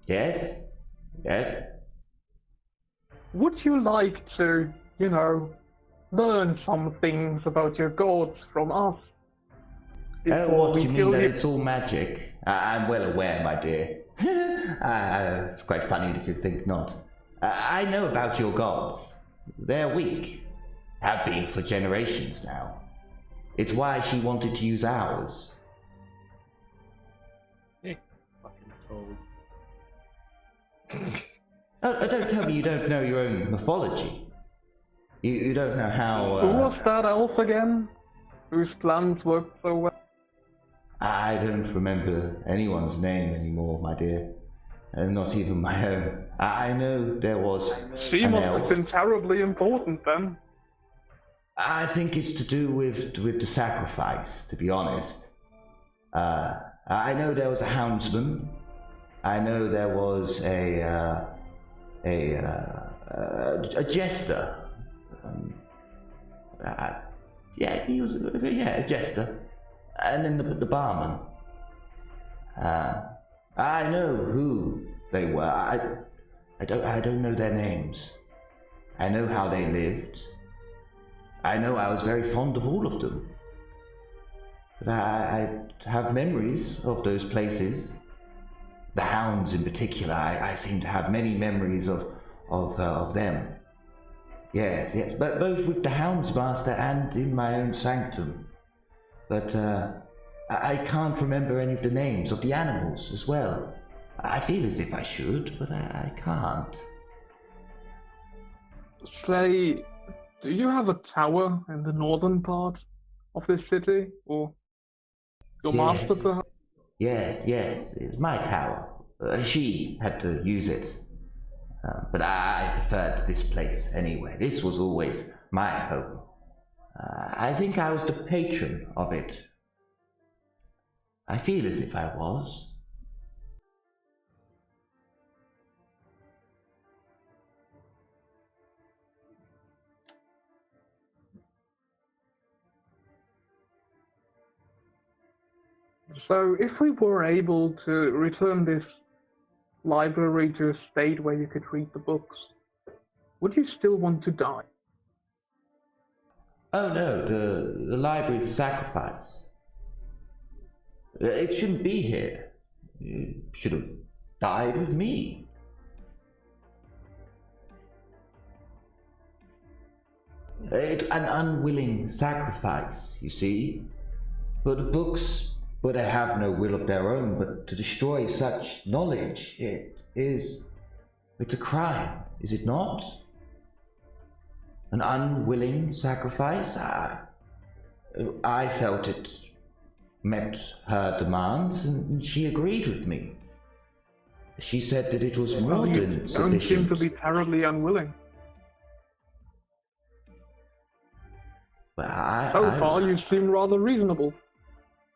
Yes. Would you like to, learn some things about your gods from us? What do you mean that it's all magic? I'm well aware, my dear. It's quite funny that you think not. I know about your gods. They're weak. Have been for generations now. It's why she wanted to use ours. Fucking told. Don't tell me you don't know your own mythology. You don't know how... Who was that elf again? Whose plans worked so well? I don't remember anyone's name anymore, my dear. Not even my own. I know there was She an must elf. have been terribly important then. I think it's to do with the sacrifice, to be honest. I know there was a houndsman. I know there was a jester. Yeah, he was a jester. And then the barman. I know who they were. I don't know their names. I know how they lived. I know I was very fond of all of them. But I have memories of those places. The hounds in particular, I seem to have many memories of them. Yes, but both with the hounds master and in my own sanctum. But I can't remember any of the names of the animals as well. I feel as if I should, but I can't. Say, do you have a tower in the northern part of this city, or your master perhaps? Yes, it's my tower. She had to use it. But I preferred this place anyway. This was always my home. I think I was the patron of it. I feel as if I was. So, if we were able to return this library to a state where you could read the books, would you still want to die? Oh no, the library's a sacrifice. It shouldn't be here. It should have died with me. An unwilling sacrifice, you see. But the books, they have no will of their own, but to destroy such knowledge, it's a crime, is it not? An unwilling sacrifice? I felt it met her demands, and she agreed with me. She said that it was more than sufficient. You don't seem to be terribly unwilling. But so far, you seem rather reasonable.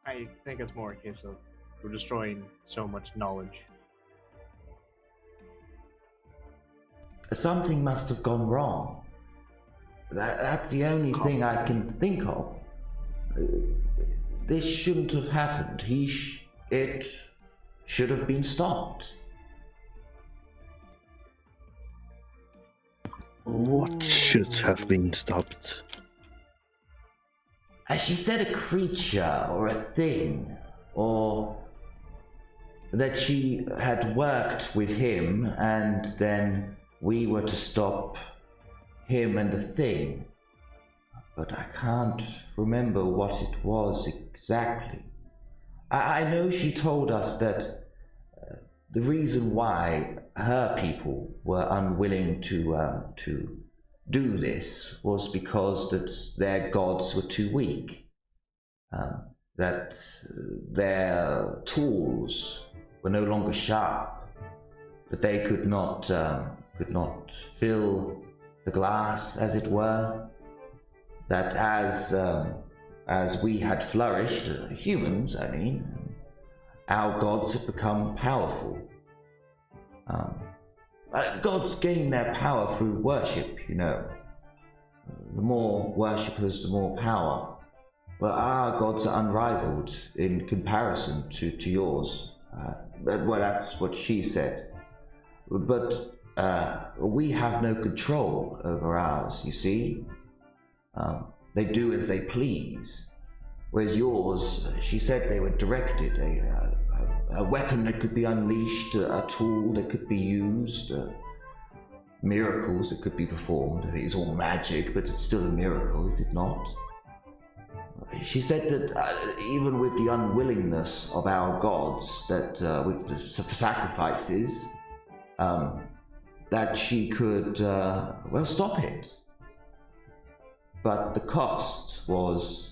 I think it's more a case of we're destroying so much knowledge. Something must have gone wrong. That's the only thing I can think of. This shouldn't have happened. It should have been stopped. What should have been stopped? She said a creature or a thing, or that she had worked with him and then we were to stop him and the thing. But I can't remember what it was exactly. I know she told us that the reason why her people were unwilling to do this was because that their gods were too weak, that their tools were no longer sharp, that they could not fill the glass, as it were, that as we had flourished, humans, I mean, our gods had become powerful. Gods gain their power through worship, you know. The more worshippers, the more power. But our gods are unrivaled in comparison to yours. Well, that's what she said. But we have no control over ours, you see. They do as they please. Whereas yours, she said they were directed. A weapon that could be unleashed, a tool that could be used, miracles that could be performed. It's all magic, but it's still a miracle, is it not? She said that even with the unwillingness of our gods, that with the sacrifices, that she could, stop it. But the cost was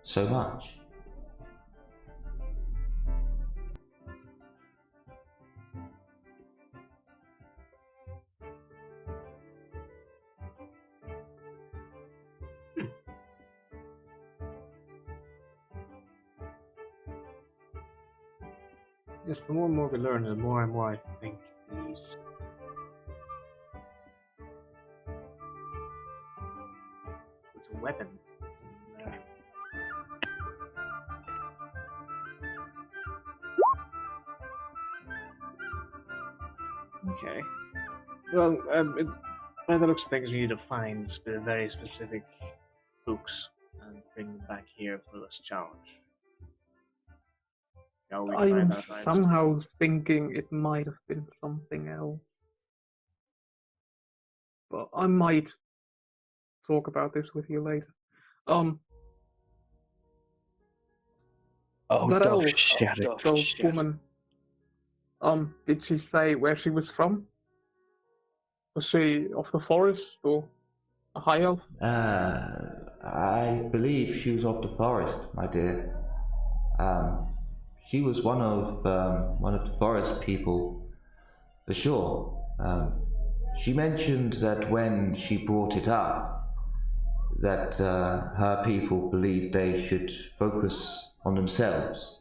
so much. Yes, the more and more we learn, the more and more I think these weapon. Okay. Well, by the looks of things, we need to find very specific books and bring them back here for this challenge. Shall we try I'm that, right? somehow thinking it might have been something else. But I might talk about this with you later. Oh, that elf, shit. the woman, did she say where she was from? Was she of the forest or a high elf? I believe she was of the forest, my dear. She was one of the forest people, for sure. She mentioned that when she brought it up, that her people believed they should focus on themselves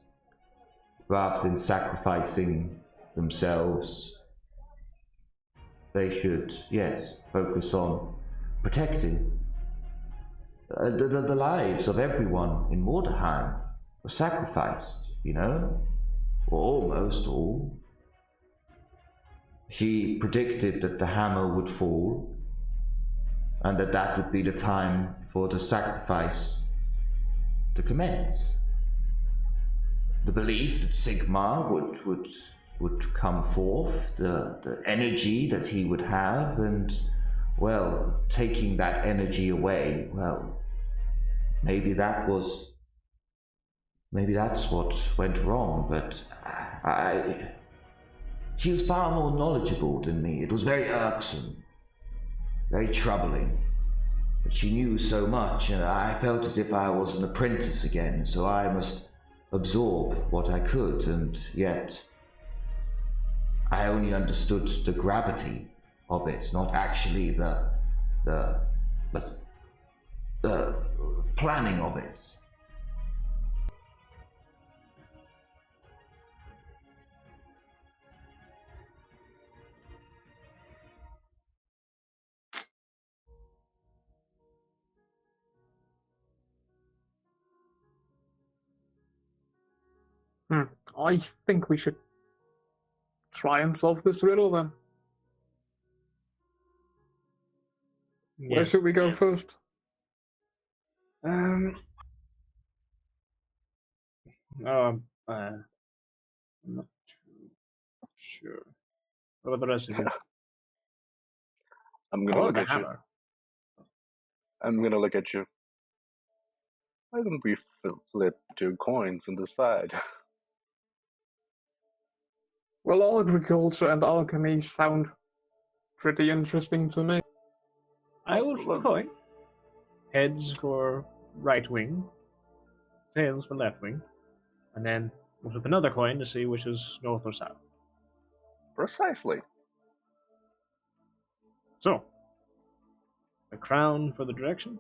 rather than sacrificing themselves. They should, yes, focus on protecting the lives of everyone in Mordheim were sacrificed, you know, or almost all. She predicted that the hammer would fall, and that would be the time for the sacrifice to commence. The belief that Sigmar would come forth, the energy that he would have, and, well, taking that energy away, well, maybe that's what went wrong, but she was far more knowledgeable than me. It was very irksome, very troubling. But she knew so much, and I felt as if I was an apprentice again, so I must absorb what I could, and yet I only understood the gravity of it, not actually the planning of it. I think we should try and solve this riddle then. Yeah. Where should we go first? I'm not too sure. What about the rest of you? I'm gonna look the at hammer. you. I'm gonna look at you. Why don't we flip 2 coins and decide? Well, agriculture and alchemy sound pretty interesting to me. I will flip a coin. Heads for right wing, tails for left wing, and then we'll flip another coin to see which is north or south. Precisely. So, a crown for the direction.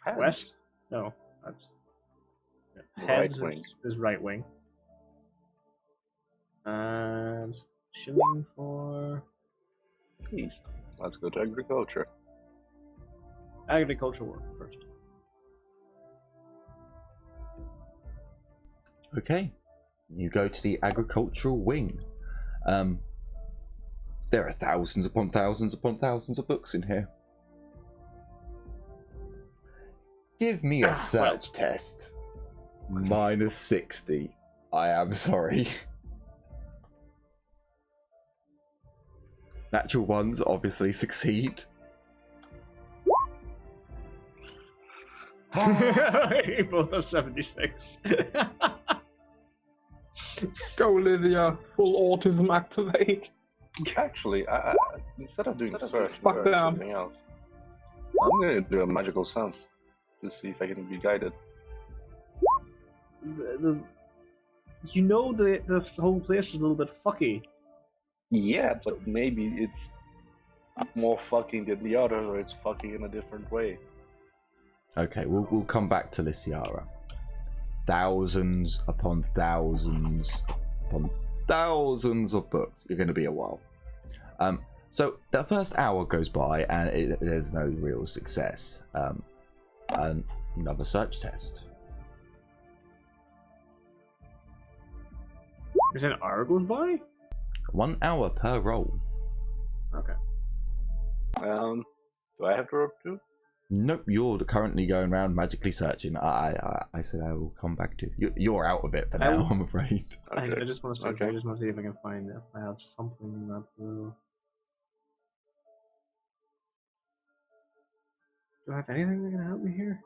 Heads. West? No, that's Right heads wing. is right wing. And shilling for East. Let's go to agriculture. agriculture work first. Okay, you go to the agricultural wing. There are thousands upon thousands upon thousands of books in here. Give me a search test. Minus 60. I am sorry. Natural ones obviously succeed. Both are 76. Go, Lydia. Full autism activate. Actually, I instead of doing search Fuck or them. something else, I'm gonna do a magical sense to see if I can be guided. You know the whole place is a little bit fucky. Yeah, but maybe it's more fucking than the others, or it's fucking in a different way. Okay, we'll come back to Lysiara. Thousands upon thousands upon thousands of books. You're going to be a while. So the first hour goes by and there's no real success. Another search test. Is an hour goes by? 1 hour per roll. Okay. Do I have to roll too? Nope, you're currently going around magically searching. I said I will come back to you. You're out of it for now, I'm afraid. I just want to I just want to see if I can find if I have something that will. Do I have anything that can help me here?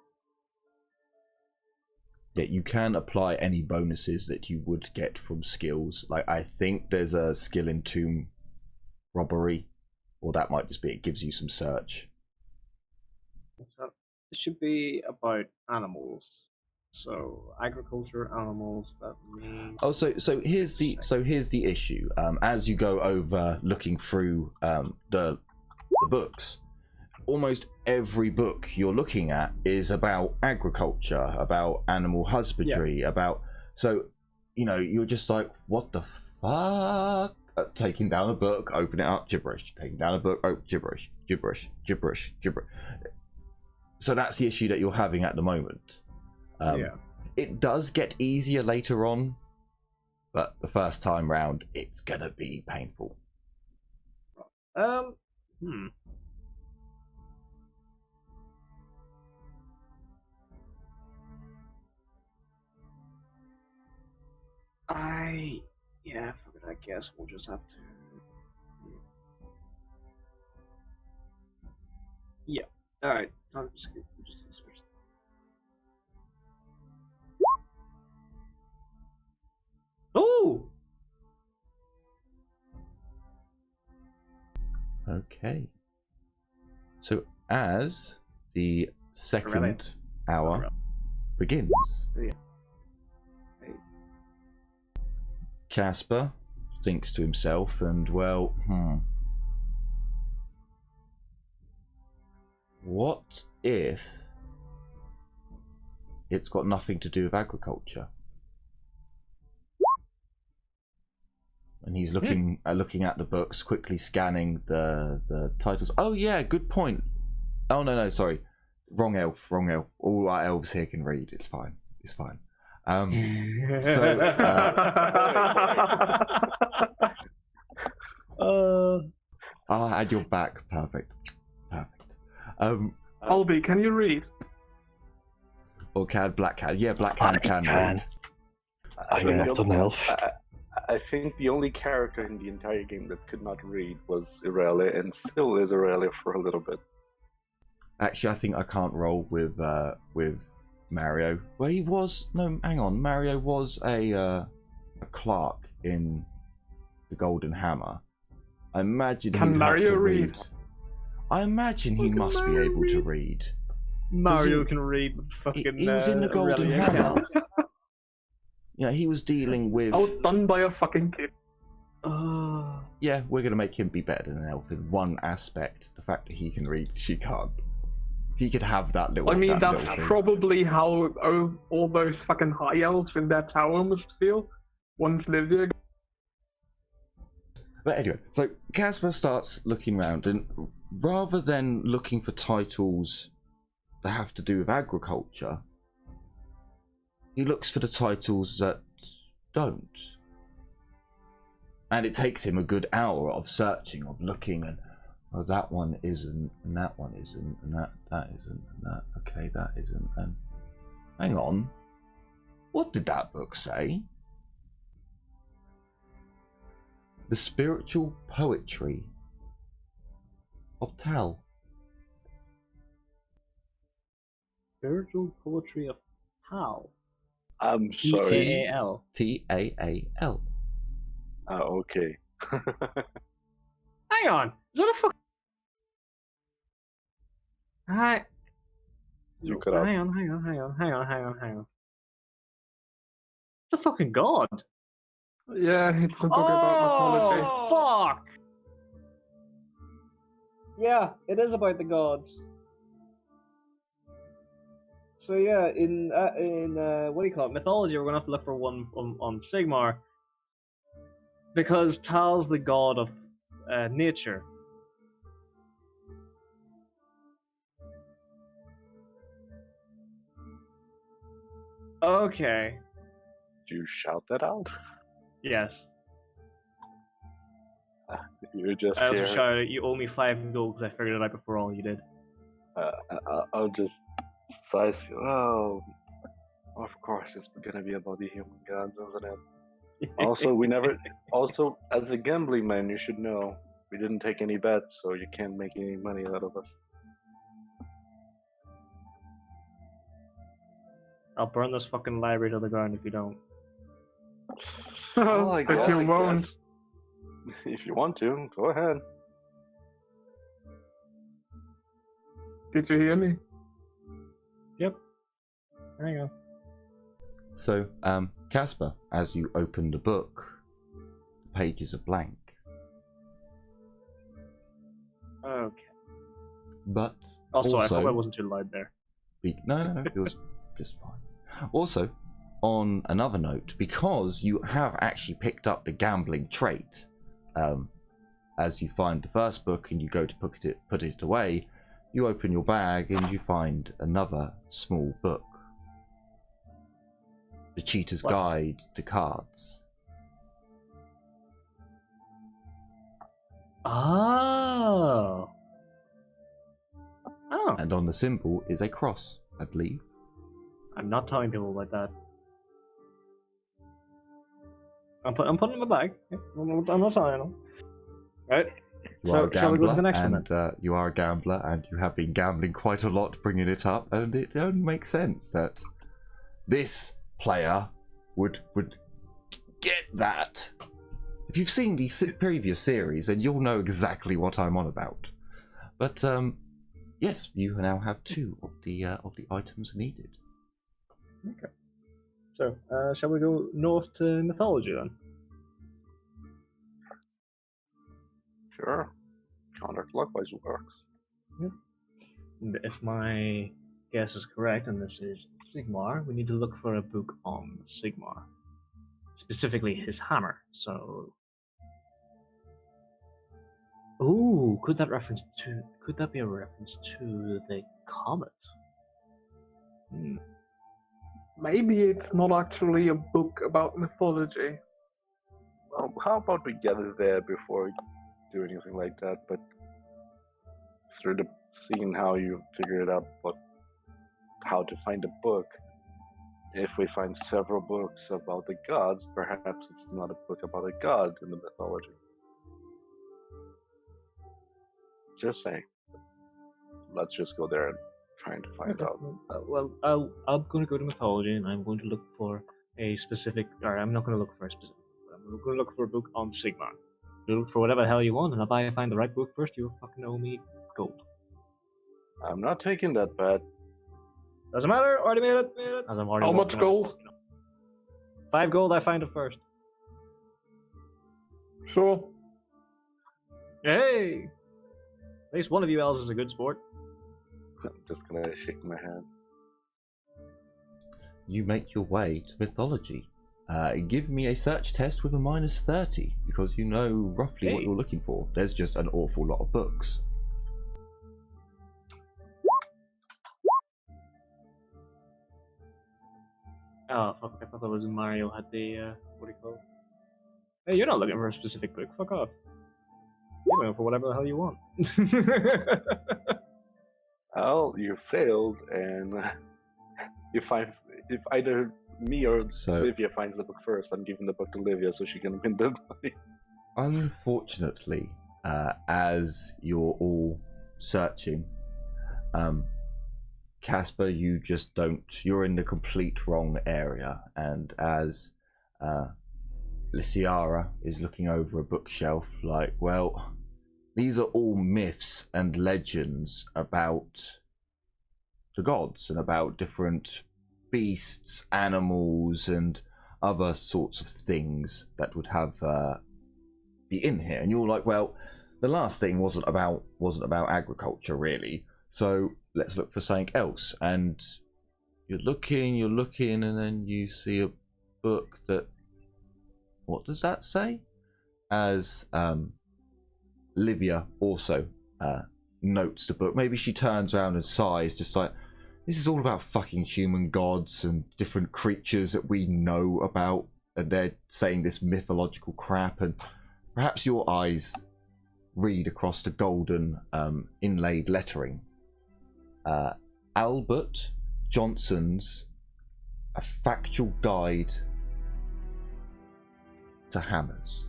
Yeah, you can apply any bonuses that you would get from skills. Like, I think there's a skill in tomb robbery, or that might just be it gives you some search. So it should be about animals. So agriculture, animals. That means. Oh, so here's the issue. As you go over looking through the books, almost every book you're looking at is about agriculture, about animal husbandry, about, so you're just like, what the fuck? Taking down a book, open it up, gibberish. Taking down a book, oh, gibberish. So that's the issue that you're having at the moment. It does get easier later on, but the first time round it's gonna be painful. I guess we'll just have to. Yeah. All right. I'm just switch. Oh. Okay. So as the second hour begins, Casper thinks to himself, and well, what if it's got nothing to do with agriculture? And he's looking at the books, quickly scanning the titles. Oh yeah, good point. Oh no, sorry, wrong elf. All our elves here can read. It's fine. I'll add your back. Perfect. Albie, can you read? Or Black Cat? Yeah, Black Cat can read. I'm not an elf. I think the only character in the entire game that could not read was Irelia, and still is Irelia for a little bit. Actually, I think I can't roll with Mario. Well, he was hang on. Mario was a clerk in the Golden Hammer. I imagine he Can Mario read? I imagine he must be able to read. Mario can read. Fucking. He was in the Golden Hammer. He was dealing with. Outdone by a fucking kid. Yeah, we're gonna make him be better than an elf in one aspect: the fact that he can read, she can't. He could have that little. I mean, that's thing. probably how all those fucking high elves in that tower must feel. Once lived there. But anyway, so Casper starts looking around, and rather than looking for titles that have to do with agriculture, he looks for the titles that don't. And it takes him a good hour of searching, of looking, and that one isn't, and that one isn't, and that isn't, and that, okay, that isn't, and hang on, what did that book say? The Spiritual Poetry of Tal. Spiritual Poetry of Tal. I'm sorry. T-A-A-L. T-A-A-L. Oh, okay. Hang on. Is that a fuck? Hi. You cut out. Hang on. It's a fucking god. Yeah, it's a book about mythology. Oh, fuck! Yeah, it is about the gods. So yeah, in what do you call it? Mythology, we're gonna have to look for one on Sigmar, because Tal's the god of nature, Okay. Did you shout that out? Yes. You just I also hear. shouted, "You owe me 5 gold because I figured it out before all you did." I'll just size you. Oh, of course, it's gonna be about the human gods, isn't it? Also, we never. Also, as a gambling man, you should know we didn't take any bets, so you can't make any money out of us. I'll burn this fucking library to the ground if you don't. Well, I But guess, you I won't. guess. If you want to, go ahead. Did you hear me? Yep. There you go. So, Casper, as you open the book, the pages are blank. Okay. But Also, I hope I wasn't too loud there. no, it was just fine. Also, on another note, because you have actually picked up the gambling trait, as you find the first book and you go to put it away, you open your bag and you find another small book. The Cheater's What? Guide to Cards. Oh. Oh. And on the symbol is a cross, I believe. I'm not telling people about that. I'm putting it in my bag. I'm not telling them. Right? You are a shall we go to gambler, the next one and you are a gambler, and you have been gambling quite a lot, bringing it up, and it only makes sense that this player would get that. If you've seen the previous series, then you'll know exactly what I'm on about. But yes, you now have 2 of the items needed. Okay. So, shall we go north to mythology then? Sure. Counterclockwise works. If my guess is correct, and this is Sigmar, we need to look for a book on Sigmar. Specifically his hammer, so... Ooh, could that be a reference to the comet? Maybe it's not actually a book about mythology. Well, how about we get it there before we do anything like that? But through seeing how you figured out how to find a book, if we find several books about the gods, perhaps it's not a book about a god in the mythology. Just saying. Let's just go there and try to find out. Well, I'm going to go to mythology, and I'm going to look for a specific... Or I'm not going to look for a specific... I'm going to look for a book on Sigmar. You look for whatever the hell you want, and if I find the right book first, you fucking owe me gold. I'm not taking that bet. Doesn't matter, already made it. As I'm already How much walking gold? up. 5 gold, I find it first. Sure. Hey! At least one of you elves is a good sport. I'm just gonna shake my hand. You make your way to mythology. Give me a search test with a -30, because you know roughly what Hey. you're looking for. There's just an awful lot of books. Oh, fuck, I thought that was Mario had the, what do you call it? Hey, you're not looking for a specific book, fuck off. You're looking for whatever the hell you want. Well, you failed, and if either me or Livia finds the book first, I'm giving the book to Livia so she can win the money. Unfortunately, as you're all searching, Casper, you're in the complete wrong area, and as Lyciara is looking over a bookshelf like, well, these are all myths and legends about the gods and about different beasts, animals, and other sorts of things that would have be in here. And you're like, well, the last thing wasn't about agriculture really, so let's look for something else. And you're looking, and then you see a book that, what does that say? As Livia also notes the book. Maybe she turns around and sighs, just like, this is all about fucking human gods and different creatures that we know about, and they're saying this mythological crap, and perhaps your eyes read across the golden inlaid lettering. Albert Johnson's A Factual Guide to Hammers.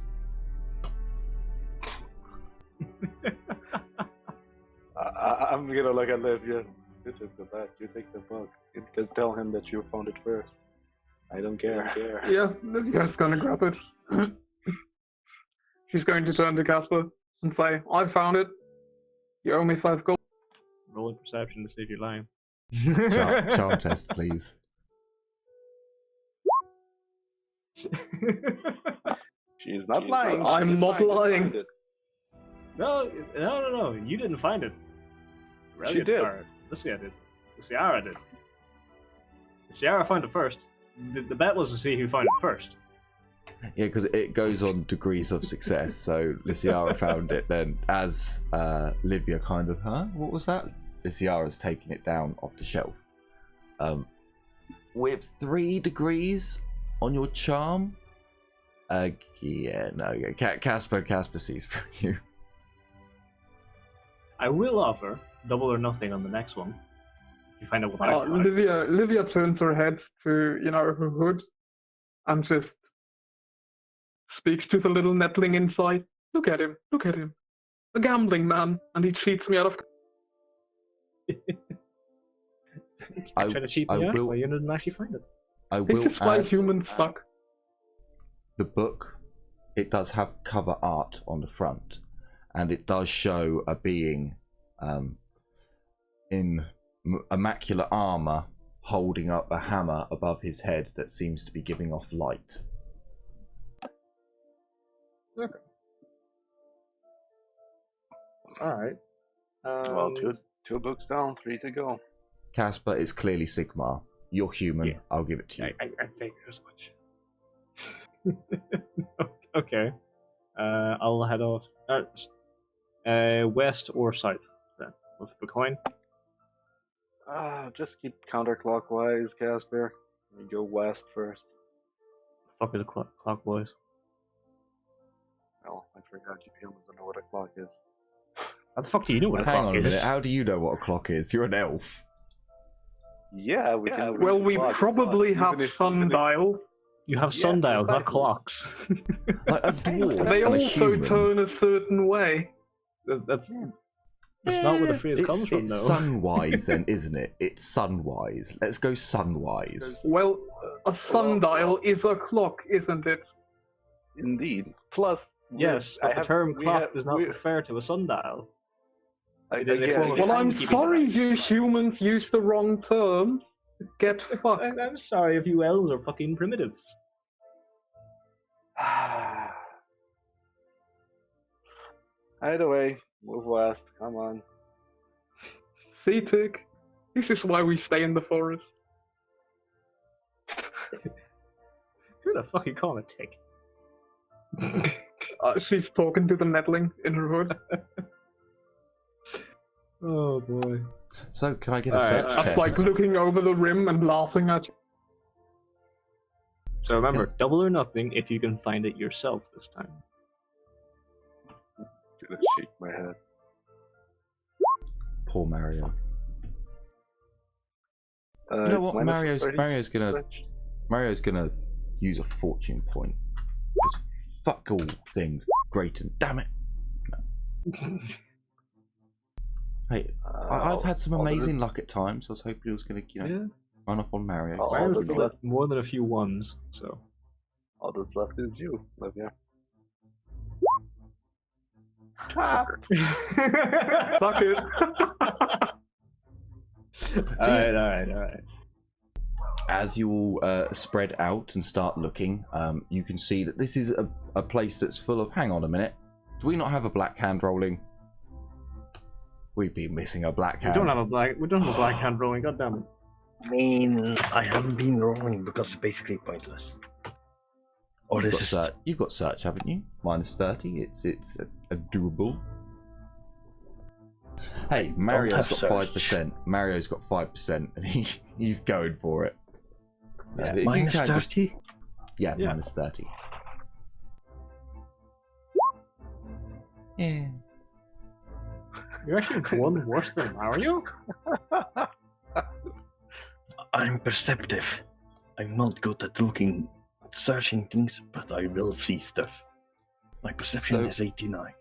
I'm gonna look at Livia. You took the bet. You take the book. You can tell him that you found it first. I don't care. Yeah, Livia's gonna grab it. She's going to turn to Casper and say, I found it. You owe me 5 gold. Roll a perception to see if you're lying. Charm test, please. She's not lying. I'm not lying. No. You didn't find it. She did. Lucia did. Luciara did. Luciara found it first. The bet was to see who found it first. Yeah, because it goes on degrees of success. So Lyciara found it, then as Livia kind of, what was that? Lyciara's taking it down off the shelf. With 3 degrees on your charm. Casper sees for you. I will offer double or nothing on the next one. You find out what I find. Livia turns her head to, her hood and just speaks to the little netling inside. Look at him. A gambling man, and he cheats me out of... Trying to cheat me out? Well, you didn't actually find it. I will This is why add humans suck. the book. It does have cover art on the front, and it does show a being in immaculate armor holding up a hammer above his head that seems to be giving off light. Okay. Alright. Well, two books down, 3 to go. Casper is clearly Sigmar. You're human. Yeah. I'll give it to you. I think as much. Okay. I'll head off. West or south then. With the coin. Just keep counterclockwise, Casper. We go west first. Fuck is a clockwise? Oh, I forgot you humans don't know what a clock is. How the fuck do you know what a Hang clock on a is? minute. How do you know what a clock is? You're an elf. Yeah, we can. Well, we probably have sundials. You have Yeah, sundials, not exactly. clocks. Like a dwarf They and a also human. turn a certain way. That's not where the phrase comes from, It's though. sunwise then, isn't it? It's sunwise. Let's go sunwise. Well, a sundial is a clock, isn't it? Indeed. Plus, Yes, but the term we clock have- does not we- refer to a sundial. I- It is a yeah, form of yeah. Well, I'm timekeeping sorry device. you humans used the wrong term. Get fucked. I'm sorry if you elves are fucking primitives. Either way, move west. Come on. See, Tick? This is why we stay in the forest. Who the fuck you calling a tick? She's talking to the netling in her hood. Oh boy. So, can I get a Alright, search alright. test? That's like looking over the rim and laughing at you. So remember, double or nothing if you can find it yourself this time. Gonna shake my head. Poor Mario. You know what? minus 30. Mario's gonna use a fortune point. Just fuck all things great and damn it. No. Hey, I've had some amazing luck at times. I was hoping it was gonna, run up on Mario. Oh, Mario's that's left more than a few ones, so. All that's left is you, Livia. Fuck it. Alright. As you all spread out and start looking, you can see that this is a place that's full of... Hang on a minute. Do we not have a black hand rolling? We've been missing a black hand. We don't have a black hand rolling, goddammit. I mean, I haven't been rolling because it's basically pointless. Or You've is got, you've got search, haven't you? Minus 30. It's a doable. Hey, Mario's have got 5%. Mario's got 5%, and he's going for it. Yeah, If you minus can 30? just- yeah, Yeah. minus 30. Yeah. You're actually one worse than Mario? I'm perceptive. I'm not good at looking, searching things, but I will see stuff. My perception So- is 89.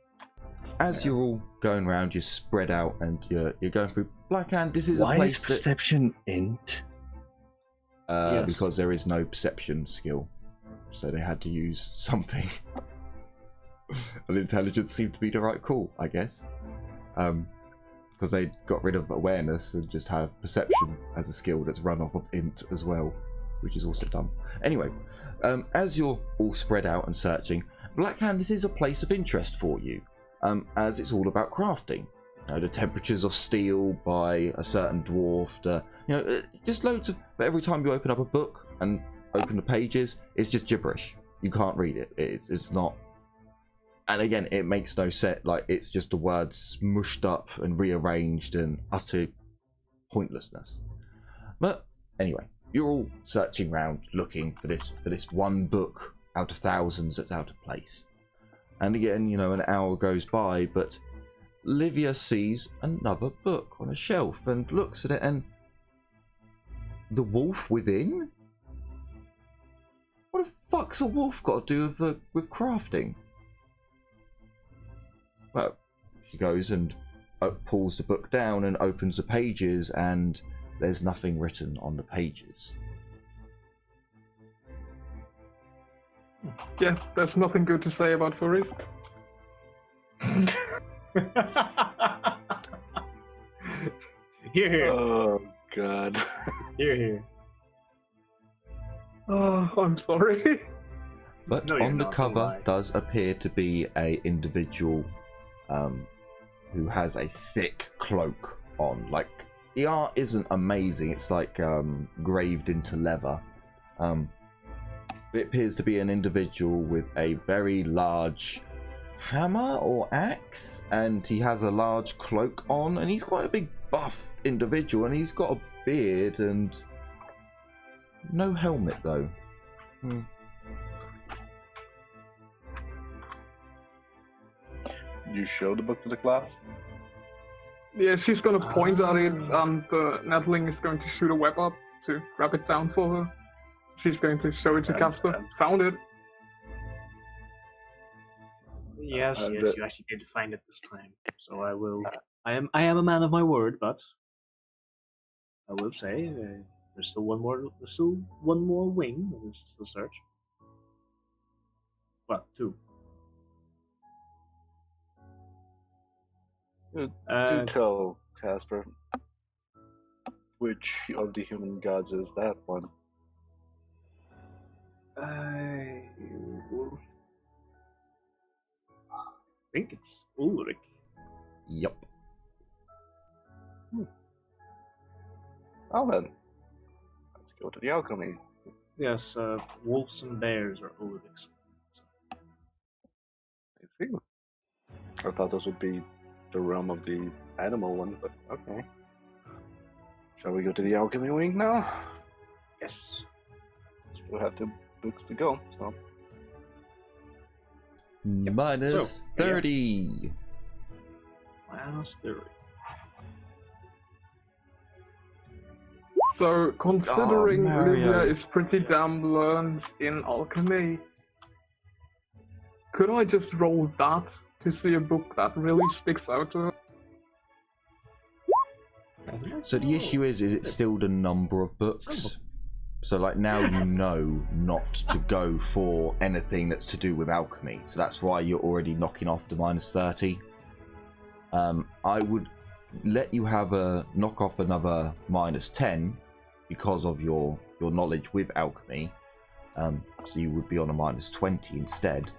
As you're all going around, you're spread out, and you're going through Blackhand. This is a Why place is that perception int? Yes. because there is no perception skill, so they had to use something. And intelligence seemed to be the right call, I guess, because they got rid of awareness and just have perception as a skill that's run off of int as well, which is also dumb. Anyway, as you're all spread out and searching, Blackhand, this is a place of interest for you, as it's all about crafting. You know, the temperatures of steel by a certain dwarf, just loads of. But every time you open up a book and open the pages, it's just gibberish. You can't read it. It's not. And again, it makes no sense. Like, it's just the words smushed up and rearranged and utter pointlessness. But anyway, you're all searching around looking for this one book out of thousands that's out of place. And again, an hour goes by, but Livia sees another book on a shelf and looks at it, and The Wolf Within? What the fuck's a wolf got to do with crafting? Well, she goes and pulls the book down and opens the pages, and there's nothing written on the pages. Yes, there's nothing good to say about furries. Here. Oh God. Here. Oh, I'm sorry. But No, you're on the not, don't cover lie. does appear to be a individual who has a thick cloak on. Like, the art isn't amazing. It's like graved into leather. It appears to be an individual with a very large hammer or axe, and he has a large cloak on, and he's quite a big buff individual, and he's got a beard and no helmet though. You show the book to the class? Yeah, she's gonna point at it, and Netling is going to shoot a web up to grab it down for her. She's going to show it to Casper. Found it. Yes, Uh, yes, the- you actually did find it this time. So I will. I am a man of my word, but I will say there's still one more. There's still one more wing of the search. Well, two. Do tell Casper which of the human gods is that one. I think it's Ulrich. Yep. Well then, let's go to the alchemy. Yes, wolves and bears are Ulrich's. I see. I thought this would be the realm of the animal one, but okay. Shall we go to the alchemy wing now? Yes. We'll have 2 books to go, so. Minus So, yeah. 30. Minus 30. So, considering Mario. Livia is pretty damn learned in alchemy, could I just roll that to see a book that really sticks out to her? So the issue is it's still the number of books. So like now you know not to go for anything that's to do with alchemy. So that's why you're already knocking off the minus 30. I would let you have a knock off another minus 10 because of your knowledge with alchemy. So you would be on a minus 20 instead.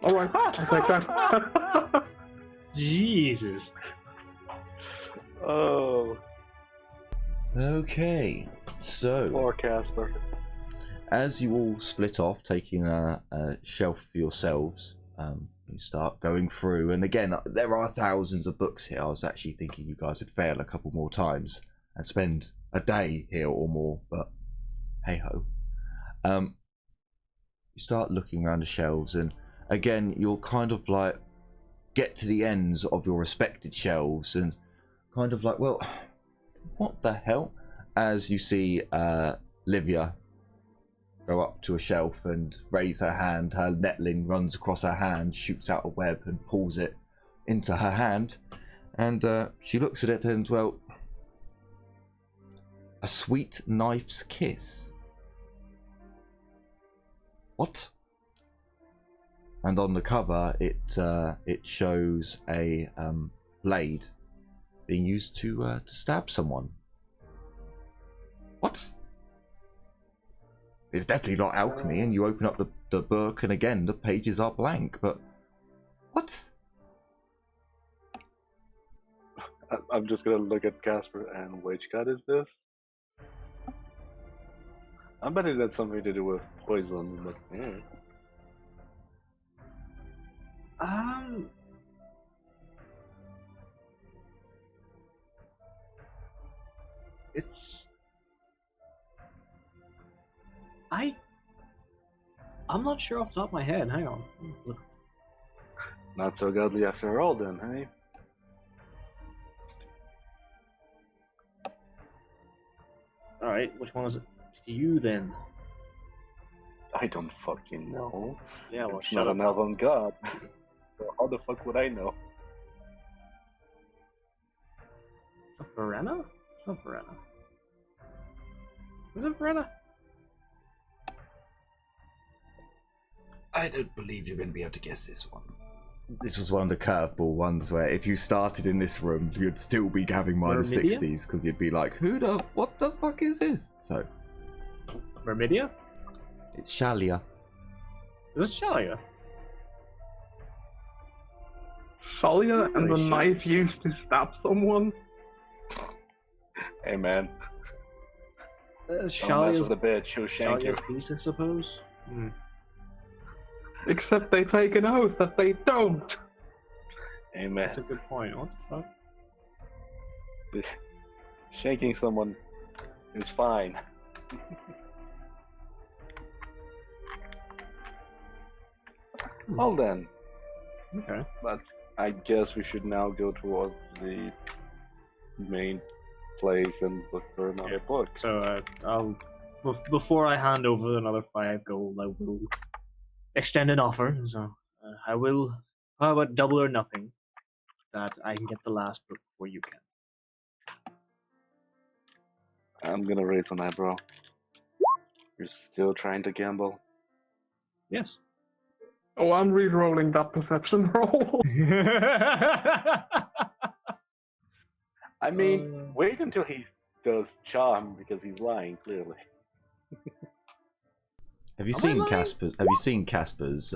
Alright, I'll take that. Jesus. Oh, Okay, so poor Casper. as you all split off, taking a shelf for yourselves, you start going through, and again, there are thousands of books here. I was actually thinking you guys would fail a couple more times and spend a day here or more, but hey ho. You start looking around the shelves, and again, you'll kind of like get to the ends of your respected shelves and kind of like, well, what the hell? As you see Livia go up to a shelf and raise her hand, her netling runs across her hand, shoots out a web and pulls it into her hand, and she looks at it and, well, a sweet knife's kiss. What? And on the cover, it shows a blade being used to stab someone. What? It's definitely not alchemy, and you open up the book, and again, the pages are blank, but what? I'm just gonna look at Casper, and which cat is this? I'm betting that's something to do with poison, but It's... I'm not sure off the top of my head. Hang on. not so godly after all then, hey? Alright, which one is it? To you then. I don't fucking know. Yeah, well, It's shut not up. an avant-garde. So how the fuck would I know? Is it Verena? It's not Verena. Is it Verena? I don't believe you're going to be able to guess this one. This was one of the curveball ones where if you started in this room, you'd still be having minus Vermidia? 60s because you'd be like, what the fuck is this? So, Vermidia? it's Shalia. Is it Shalia? Shalia and the Holy shit. knife used to stab someone. Hey man, don't mess Shalia's with the bitch, she'll shank you. piece, I suppose. Hmm. Except they take an oath that they don't. Hey That's a man, good point. What the fuck? shanking someone is fine. Well then, Okay. but I guess we should now go towards the main place and look for another book. So before I hand over another 5 gold, I will extend an offer. So I will. How about double or nothing? That I can get the last book before you can. I'm gonna raise an eyebrow. You're still trying to gamble? Yes. Oh, I'm re-rolling that perception roll. I mean, wait until he does charm because he's lying clearly. Have you Am I seen lying? Casper's? Have you seen Casper's?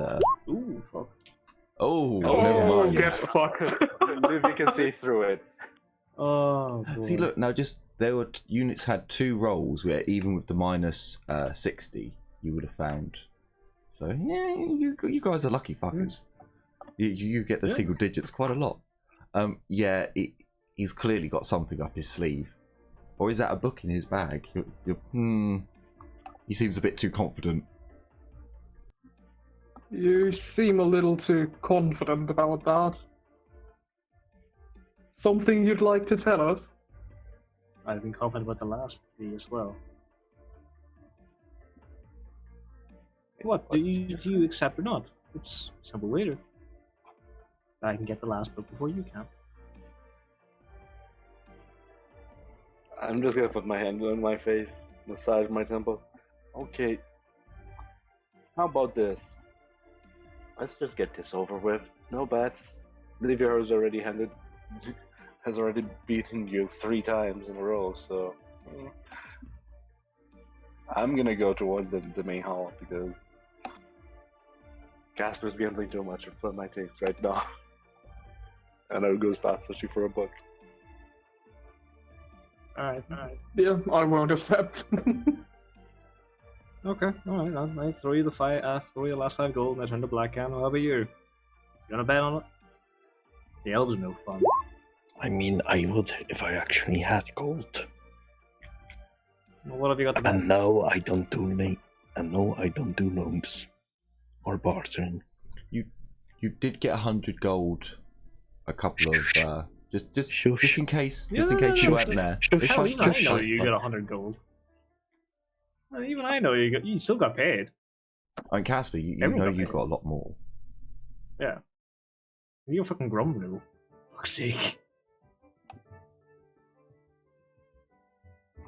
Ooh, fuck. Oh, Oh, never mind. get the fuck. If you can see through it. Oh, boy. See, look now. Just there were units had 2 rolls where even with the minus 60, you would have found. So yeah, you guys are lucky fuckers. You get the Yeah. single digits quite a lot. Yeah, he's clearly got something up his sleeve, or is that a book in his bag? He seems a bit too confident. You seem a little too confident about that. Something you'd like to tell us? I've been confident about the last 3 as well. What? Do you accept or not? It's a simple waiter. I can get the last book before you can. I'm just gonna put my hand on my face, massage my temple. Okay. How about this? Let's just get this over with. No bets. Livia has already beaten you 3 times in a row, so I'm gonna go towards the main hall because Casper's gambling too much for my taste right now. And I'll go start searching for a book. Alright. Yeah, I won't accept. Okay, alright, I'll throw you throw you the last 5 gold and I turn to black cam. How about you? You wanna bet on it? The elves are no fun. I mean, I would if I actually had gold. Well, what have you got to bet? And no, I don't do loans or bartering. You did get 100 gold. A couple of just Shush. in case Yeah, no, you no, weren't there. shush, It's Hell, fine. even I know Fine, you fine. got 100 gold. Well, even I know you still got paid. I mean, Casper, you Everyone know got you've paid. got a lot more. Yeah. You're a fucking grumble. Fuck's sake.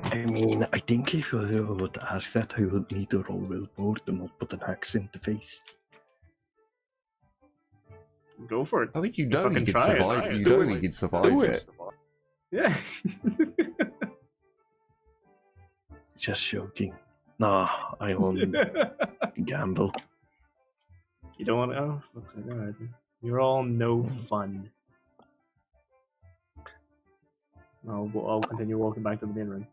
I mean, I think if I would ask that, I would need to roll willpower to not put an axe in the face. Go for it. I mean, you know Fucking he could try it, survive. try it. You Do know it. he could survive Do it. it. Yeah. Just joking. Nah, I won't gamble. You don't want to. Oh, fuck's sake, alright. You're all no fun. I'll continue walking back to the main room.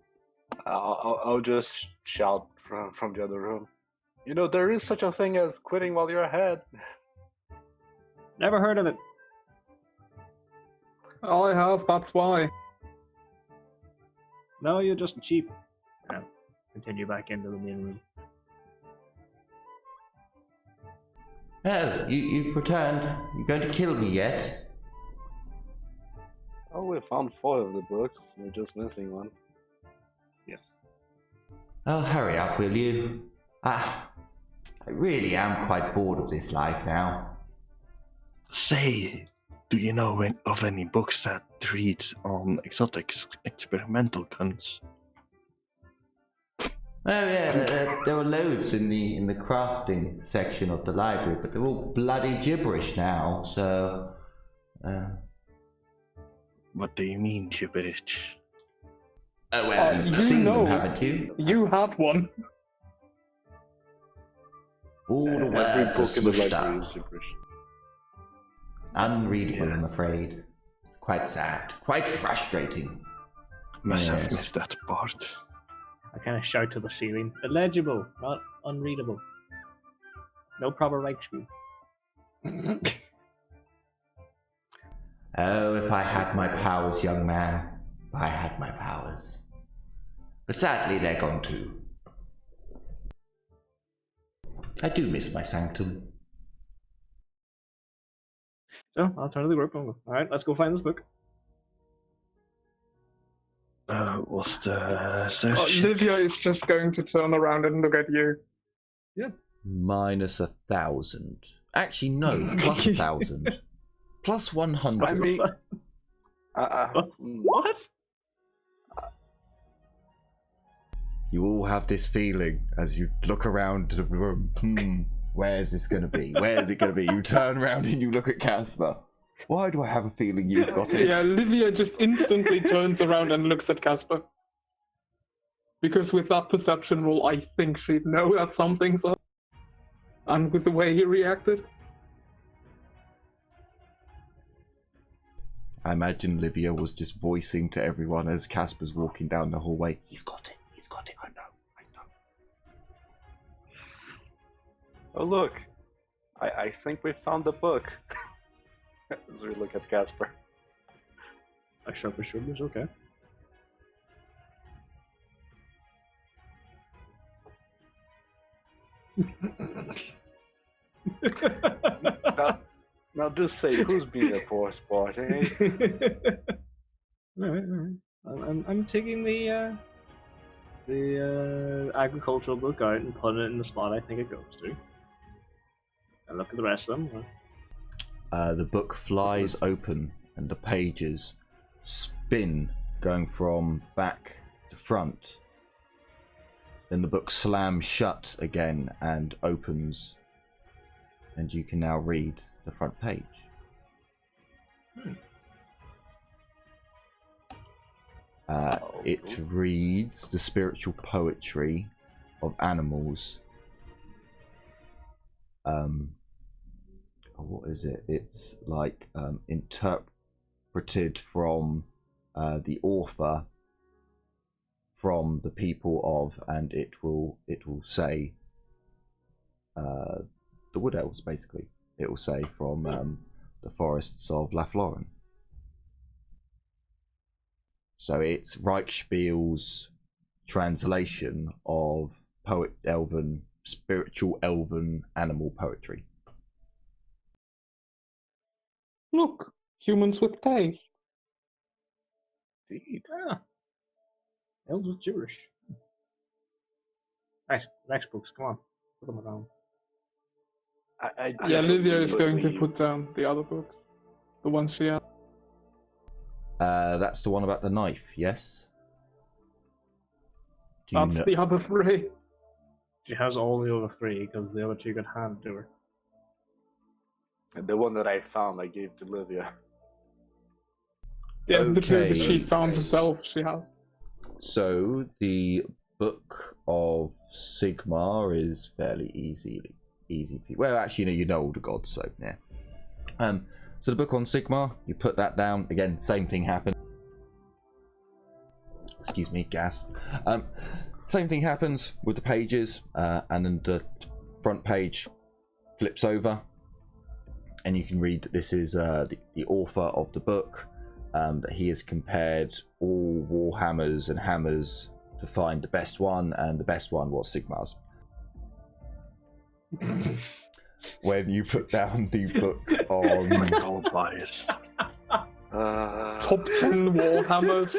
I'll just shout from the other room. You know, there is such a thing as quitting while you're ahead. Never heard of it. I have, that's why. No, you're just cheap. I'll continue back into the main room. Oh, you've returned. You going to kill me yet? Oh, we found 4 of the books. We're just missing one. Yes. Oh, hurry up, will you? I really am quite bored of this life now. Say, do you know of any books that read on exotic experimental guns? Oh yeah, there were loads in the crafting section of the library, but they're all bloody gibberish now. So, What do you mean, gibberish? oh well, you've you seen know. them, haven't you? You had one. All the Every words are book in the smushed library up, is gibberish. unreadable. Yeah. I'm afraid. Quite sad, quite frustrating. I Yes. missed that part. I kind of shout to the ceiling. Illegible, not unreadable. No proper right speed. Oh, if I had my powers, young man. If I had my powers. But sadly, they're gone too. I do miss my sanctum. So, I'll turn to the group. Alright, let's go find this book. What's the search? Livia is just going to turn around and look at you. Minus 1,000. Actually, no, plus 1,000. Plus 100. I mean, What? You all have this feeling as you look around the room. Where's this going to be? Where's it going to be? You turn around and you look at Casper. Why do I have a feeling you've got it? yeah, Livia just instantly turns around and looks at Casper. Because with that perception roll, I think she'd know that something's up. And with the way he reacted. I imagine Livia was just voicing to everyone as Casper's walking down the hallway. He's got it, I know. Oh look, I think we found the book. As we look at Casper. I shrug my shoulders, okay. Now just say, who's being a poor sport, eh? Alright. I'm taking the agricultural book out and putting it in the spot I think it goes to. And look at the rest of them. The book flies open and the pages spin, going from back to front. Then the book slams shut again and opens, and you can now read the front page. It reads the spiritual poetry of animals. What is it? It's like interpreted from the author from the people of, and it will say the Wood Elves, basically. It will say from the forests of Lafloren. So it's Reichspiel's translation of spiritual elven animal poetry. Look, humans with taste. Indeed. Ah. Elves with gibberish. Right, next books, come on. Put them down. Yeah, Lydia is going to believe- put down the other books. The ones she has. That's the one about the knife, yes? Do you That's know? the other three. She has all the other three because the other two got handed to her. And the one that I found, I gave to Livia. Yeah, the two that Okay. she found herself, she has. So The Book of Sigmar is fairly easy for you. Well, actually, you know all the gods, so yeah. So the book on Sigmar, you put that down. Again, same thing happened. Excuse me, gas. Same thing happens with the pages, and then the front page flips over, and you can read that this is the author of the book. That he has compared all Warhammers and hammers to find the best one, and the best one was Sigmar's. When you put down the book on Gold bias. top 10 Warhammers.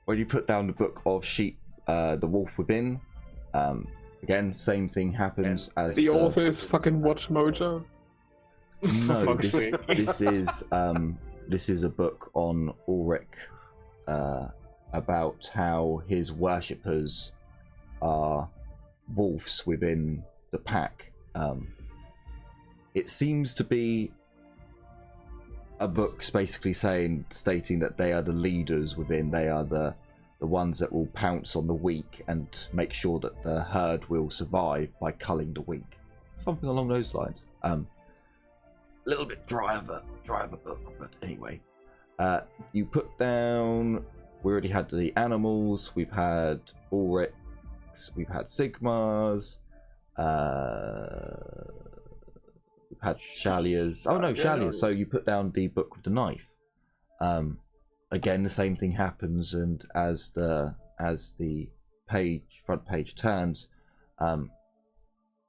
when you put down the book of Sheep, the Wolf Within, again, same thing happens as The author is fucking Watch Mojo. No, Fuck's this is a book on Ulrich, about how his worshippers are wolves within the pack. It seems to be a book basically stating that they are the leaders within. They are the ones that will pounce on the weak and make sure that the herd will survive by culling the weak. Something along those lines. Little bit dry of a book, but anyway. You put down. We already had the animals. We've had Ulrichs. We've had Sigmars. We've had Shalias. Oh no, Shalias. So you put down the book with the knife. Again, the same thing happens, and as the front page turns,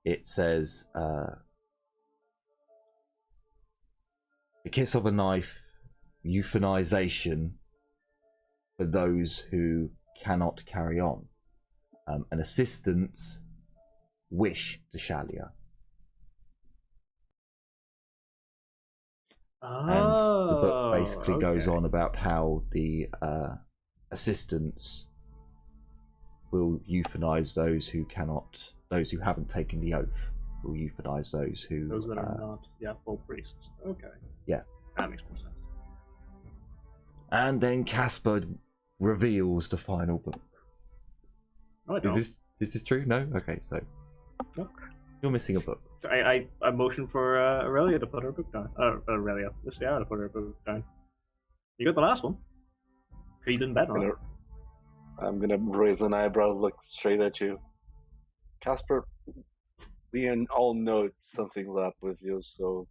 it says, "The kiss of a knife, euthanization for those who cannot carry on, an assistance wish to Shalia." And the book basically goes on about how the assistants will euthanize those who haven't taken the oath. Will euthanize those who that are not, full priests. Okay. Yeah. That makes more sense. And then Casper reveals the final book. No, I don't. Is this true? No? Okay, so No. you're missing a book. So I motioned for Aurelia to put her book down. Aurelia, Ciara to put her book down. You got the last one. You didn't bet on it. I'm gonna raise an eyebrow, look straight at you. Casper, we all know something's up with you, so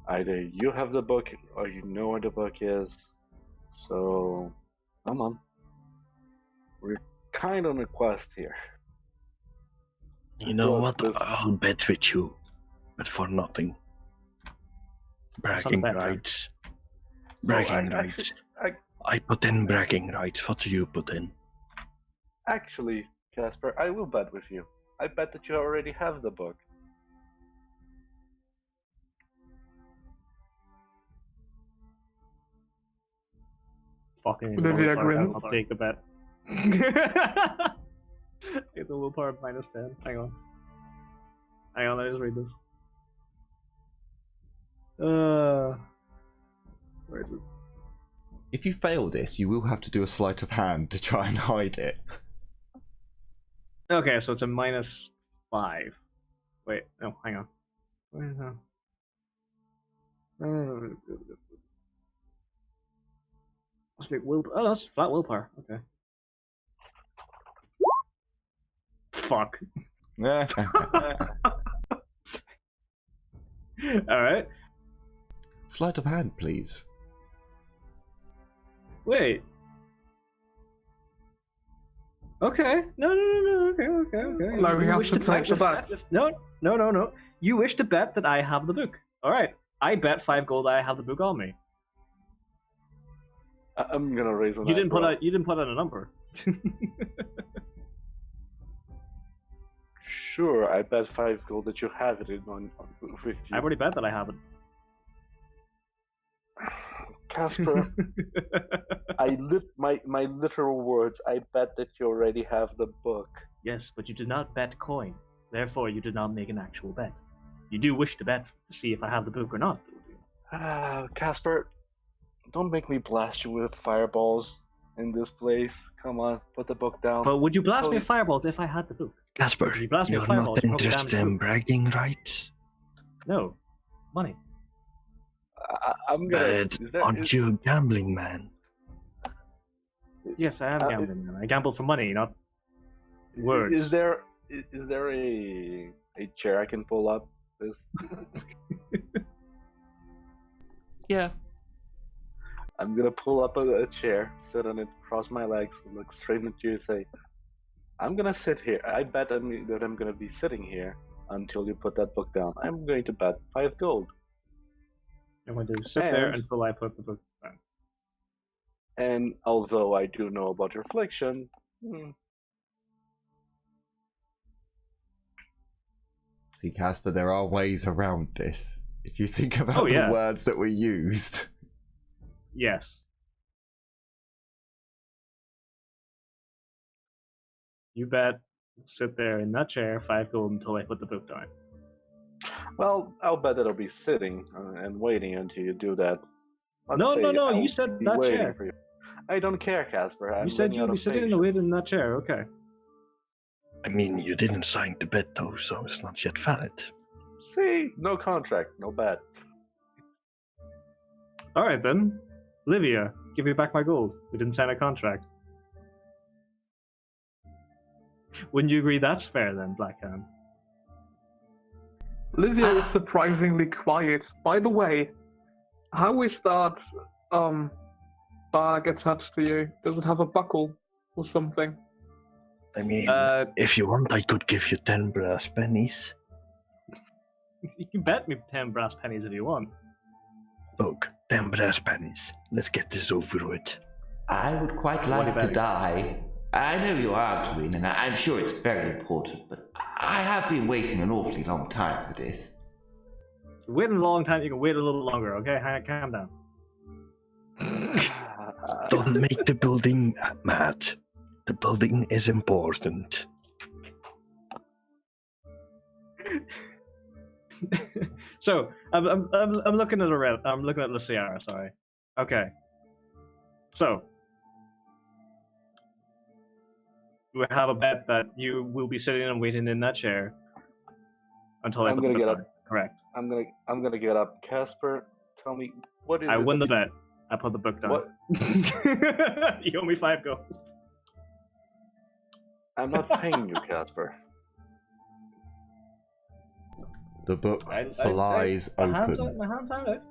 either you have the book or you know where the book is. So, come on. We're kind of on a quest here. You know Well, what? this- I'll bet with you, but for nothing. Bragging bet, rights. Bragging rights. I put in bragging rights. What do you put in? Actually, Casper, I will bet with you. I bet that you already have the book. Fucking Olivia Willpower, grins. I'll take the bet. Get the willpower -10. Hang on, let me just read this. Where is it? If you fail this, you will have to do a sleight of hand to try and hide it. Okay, so it's a -5. Wait, no, hang on. Where is that? Must be will. Oh, that's flat willpower. Okay. Fuck. All right. Sleight of hand, please. Wait. Okay. No. Okay. No, we You have wish to take the bet- bet. No. You wish to bet that I have the book. All right. I bet 5 gold I have the book on me. I'm gonna raise an You didn't eyebrow. put out a number. Sure, I bet 5 gold that you have it on with you. I've already bet that I have it. Casper, my literal words. I bet that you already have the book. Yes, but you did not bet coin. Therefore, you did not make an actual bet. You do wish to bet to see if I have the book or not. Casper, don't make me blast you with fireballs in this place. Come on, put the book down. But would you blast me with fireballs if I had the book? Casper, You blast me you're with fireballs, not you probably interested damage in me. bragging rights? No. Money. I'm gonna. But aren't you a gambling man? Yes, I am gambling. Man. I gamble for money, not words. Is there a chair I can pull up? Yeah. I'm gonna pull up a chair, sit on it, cross my legs, look straight at you, and say, "I'm gonna sit here. I bet that I'm gonna be sitting here until you put that book down. I'm going to bet 5 gold." I'm going to sit there until I put the book down. And although I do know about your affliction, See, Casper, there are ways around this. If you think about Oh, yeah. the words that were used. Yes. You bet. Sit there in that chair, 5 gold until I put the book down. well, I'll bet that I'll be sitting and waiting until you do that. No. I'll You said be that waiting chair. for you. I don't care, Casper. I'm You said running out you'd be of sitting patience. and waiting in that chair. Okay. I mean, you didn't sign the bet though, so it's not yet valid. See, no contract, no bet. All right then. Livia, give me back my gold. We didn't sign a contract. Wouldn't you agree that's fair then, Blackhand? Livia is surprisingly quiet. By the way, how is that bag attached to you? Does it have a buckle or something? I mean, if you want, I could give you 10 brass pennies. You can bet me 10 brass pennies if you want. Look, 10 brass pennies. Let's get this over with. I would quite like to die. I know you aren't, Win, and I'm sure it's very important, but I have been waiting an awfully long time for this. Waiting a long time, you can wait a little longer, okay? Calm down. Don't make the building mad. The building is important. So I'm looking at I'm looking at Luciara. Sorry. Okay. So we have a bet that you will be sitting and waiting in that chair until I'm put gonna the get book up. down. Correct. I'm gonna get up. Casper, tell me what is I it win the that bet. I put the book down. What? You owe me 5 gold. I'm not paying you, Casper. The book flies my hand's open. out.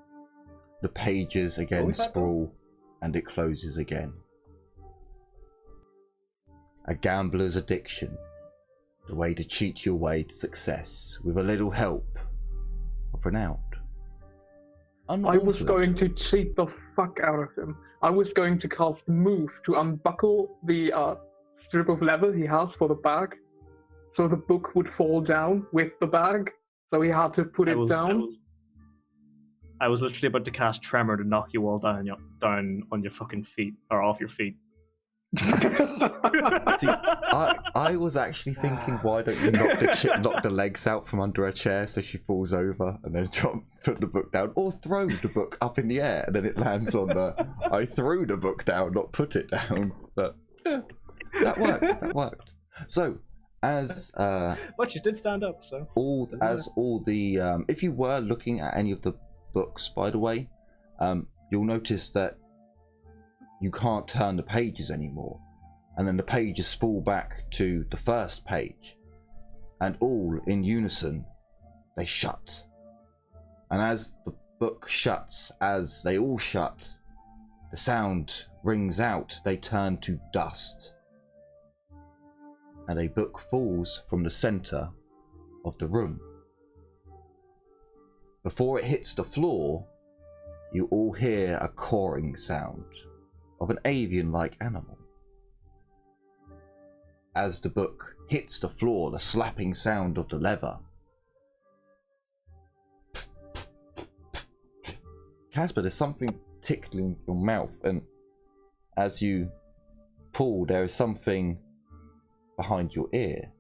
The pages again Always like that. sprawl, and it closes again. A gambler's addiction. The way to cheat your way to success with a little help of renown. I was going to cheat the fuck out of him. I was going to cast Move to unbuckle the strip of leather he has for the bag, so the book would fall down with the bag, so he had to put it down. I was literally about to cast Tremor to knock you all down on your fucking feet, or off your feet. See, I was actually thinking, why don't you knock the legs out from under a chair so she falls over and then put the book down, or throw the book up in the air and then it lands on the. I threw the book down, not put it down, but yeah, that worked. So, as but you did stand up, so all the if you were looking at any of the books, by the way, you'll notice that you can't turn the pages anymore, and then the pages spool back to the first page, and all in unison they shut. And as the book shuts, as they all shut, the sound rings out, they turn to dust, and a book falls from the center of the room. Before it hits the floor, you all hear a cawing sound of an avian-like animal. As the book hits the floor, the slapping sound of the leather. Casper, there's something tickling your mouth, and as you pull, there is something behind your ear.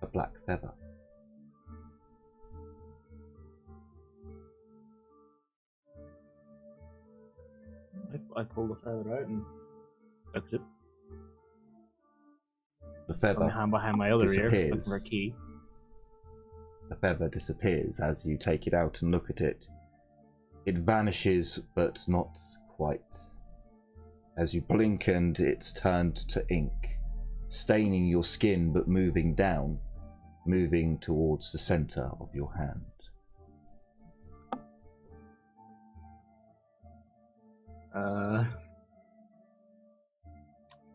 A black feather. I pulled the feather out and that's it. The feather I'm behind my other ear, looking disappears. for a key. The feather disappears as you take it out and look at it. It vanishes, but not quite. As you blink and it's turned to ink, staining your skin but moving down, moving towards the center of your hand.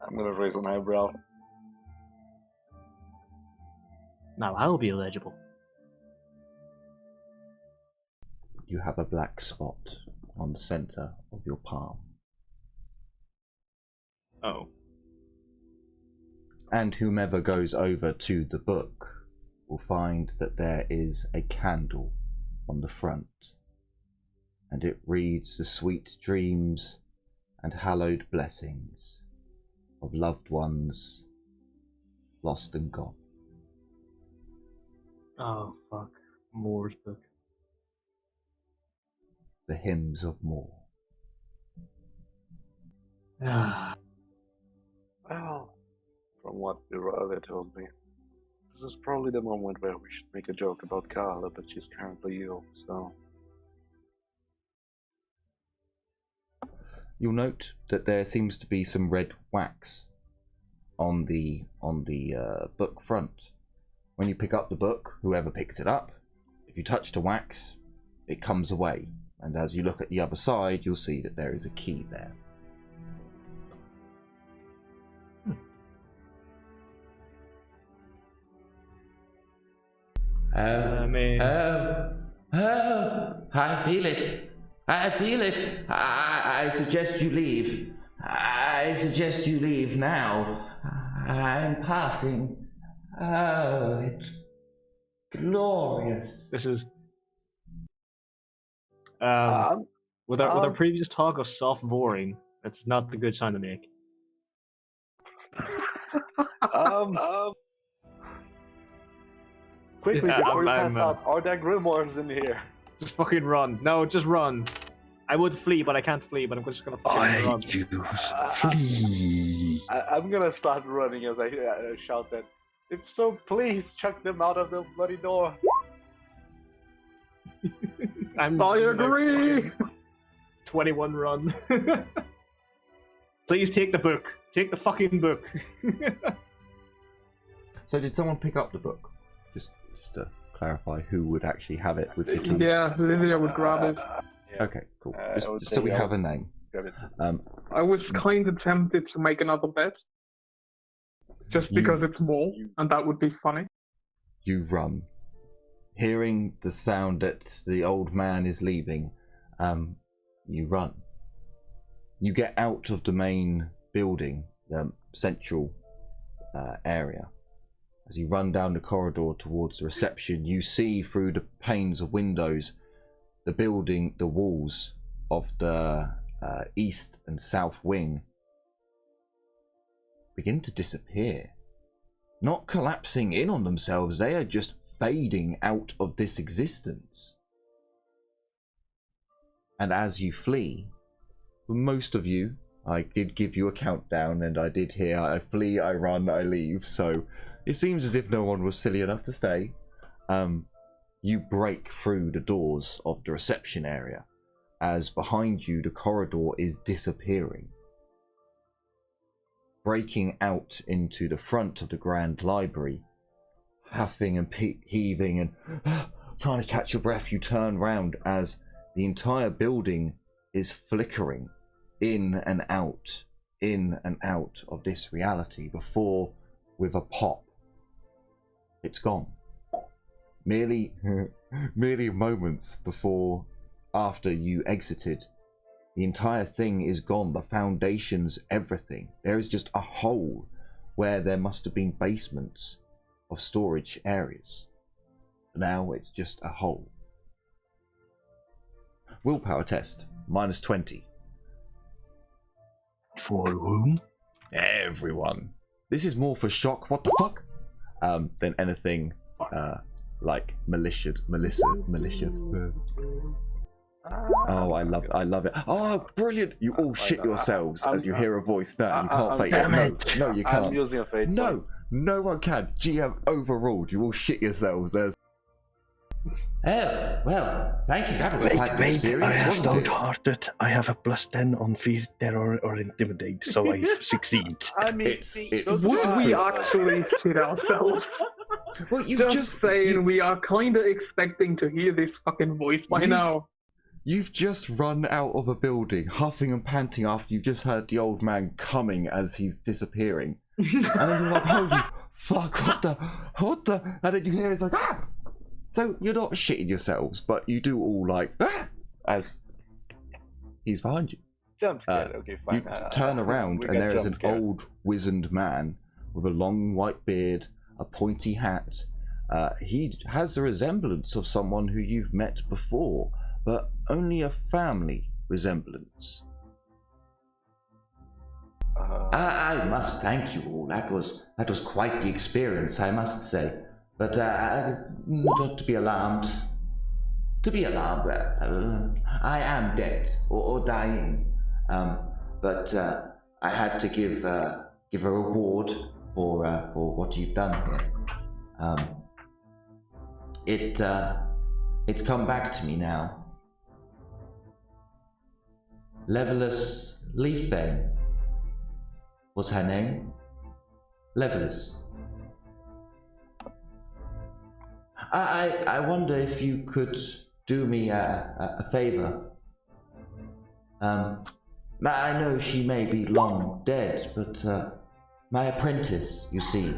I'm gonna raise an eyebrow. Now I'll be illegible. You have a black spot on the center of your palm. Oh. And whomever goes over to the book will find that there is a candle on the front, and it reads the sweet dreams and hallowed blessings of loved ones lost and gone. Oh, fuck. Moore's book. The hymns of Moore. Ah. Well, from what your other told me, this is probably the moment where we should make a joke about Carla, but she's currently ill, so... You'll note that there seems to be some red wax on the book front. When you pick up the book, whoever picks it up, if you touch the wax, it comes away. And as you look at the other side, you'll see that there is a key there. I feel it. I feel it. I suggest you leave. I suggest you leave now. I'm passing. Oh, it's glorious. This is... with our previous talk of soft boring, that's not the good sign to make. Quickly, Yeah, before you I'm, pass out, are there grimoires in here? Just fucking run. No, just run. I would flee, but I can't flee, but I'm just gonna fucking run. You flee. I'm gonna start running as I shout that. If so, please chuck them out of the bloody door. I agree. 21 run. Please take the book. Take the fucking book. So did someone pick up the book? Just to clarify, who would actually have it with the key? Yeah, Lydia would grab it. Yeah. Okay, cool. I Just would so say we I have a would name. grab it. I was kind of tempted to make another bet, just because it's more, and that would be funny. You run. Hearing the sound that the old man is leaving, you run. You get out of the main building, the central area. As you run down the corridor towards the reception, you see through the panes of windows the building, the walls of the east and south wing begin to disappear. Not collapsing in on themselves, they are just fading out of this existence. And as you flee, for most of you, I did give you a countdown, and I did hear I flee, I run, I leave, so it seems as if no one was silly enough to stay. You break through the doors of the reception area, as behind you the corridor is disappearing, breaking out into the front of the Grand Library. Huffing and heaving and trying to catch your breath, you turn round as the entire building is flickering in and out of this reality before, with a pop, it's gone. Merely moments before, after you exited, the entire thing is gone. The foundations, everything. There is just a hole where there must have been basements of storage areas. Now it's just a hole. Willpower test, -20. For whom? Everyone. This is more for shock, what the fuck? Than anything like malicious. Oh, I love it. Oh, brilliant! You all shit yourselves as you hear a voice. No, you can't fake it. No, you can't. I'm using a fate. No, no one can. GM overruled. You all shit yourselves. There's. Oh, well, thank you. That was quite an experience, I have wasn't it? stout-hearted. I have a +10 on fear, terror, or intimidate, so I succeed. I mean, It's Would we actually shit ourselves? Well, you've Just saying, we are kinda expecting to hear this fucking voice by now. You've just run out of a building, huffing and panting after you've just heard the old man coming as he's disappearing. And then you're like, holy fuck, what the? And then you hear it's like, ah! So you're not shitting yourselves, but you do all like, ah! As he's behind you. Jump scared. Okay, fine. You turn around We and got there is jump an scared. old wizened man with a long white beard, a pointy hat. He has the resemblance of someone who you've met before, but only a family resemblance. I must thank you all. That was quite the experience, I must say. But not to be alarmed. I am dead or dying. But I had to give a reward for what you've done here. It's come back to me now. Levelous Leafbane was her name. Levelous. I wonder if you could do me a favor. I know she may be long dead, but my apprentice, you see,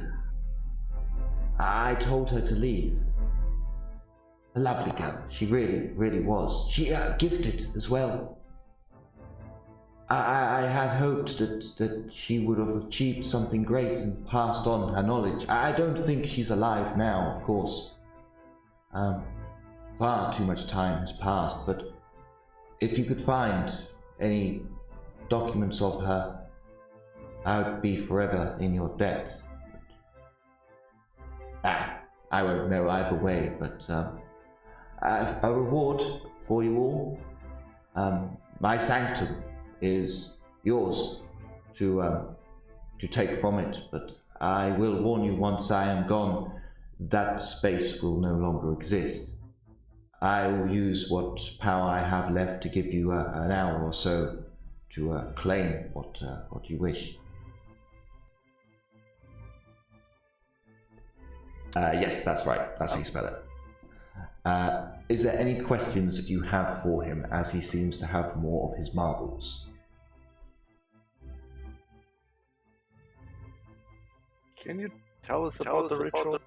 I told her to leave. A lovely girl, she really was. She gifted as well. I had hoped that she would have achieved something great and passed on her knowledge. I don't think she's alive now, of course. Far too much time has passed, but if you could find any documents of her, I would be forever in your debt. I won't know either way, but a reward for you all. My sanctum is yours to take from it, but I will warn you, once I am gone, that space will no longer exist. I will use what power I have left to give you an hour or so to claim what you wish. Yes, that's right. That's how you spell it. Is there any questions that you have for him, as he seems to have more of his marbles? Can you tell us about the ritual?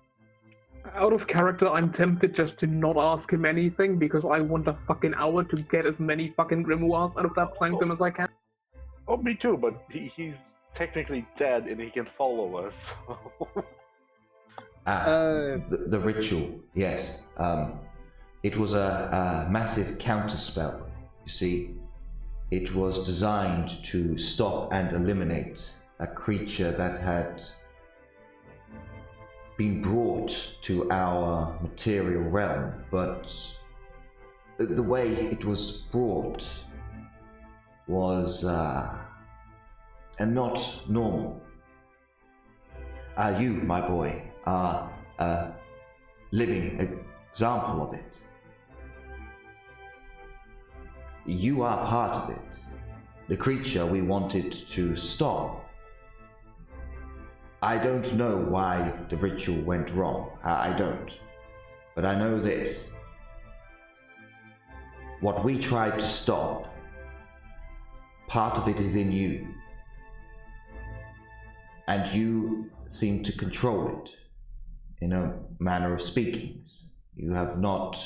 Out of character, I'm tempted just to not ask him anything because I want a fucking hour to get as many fucking grimoires out of that sanctum as I can. Oh, me too, but he's technically dead and he can follow us. The ritual, yes. It was a massive counterspell, you see. It was designed to stop and eliminate a creature that had been brought to our material realm, but the way it was brought was and not normal. You, my boy, are a living example of it. You are part of it. The creature we wanted to stop. I don't know why the ritual went wrong. I don't. But I know this. What we tried to stop, part of it is in you. And you seem to control it, in a manner of speaking. You have not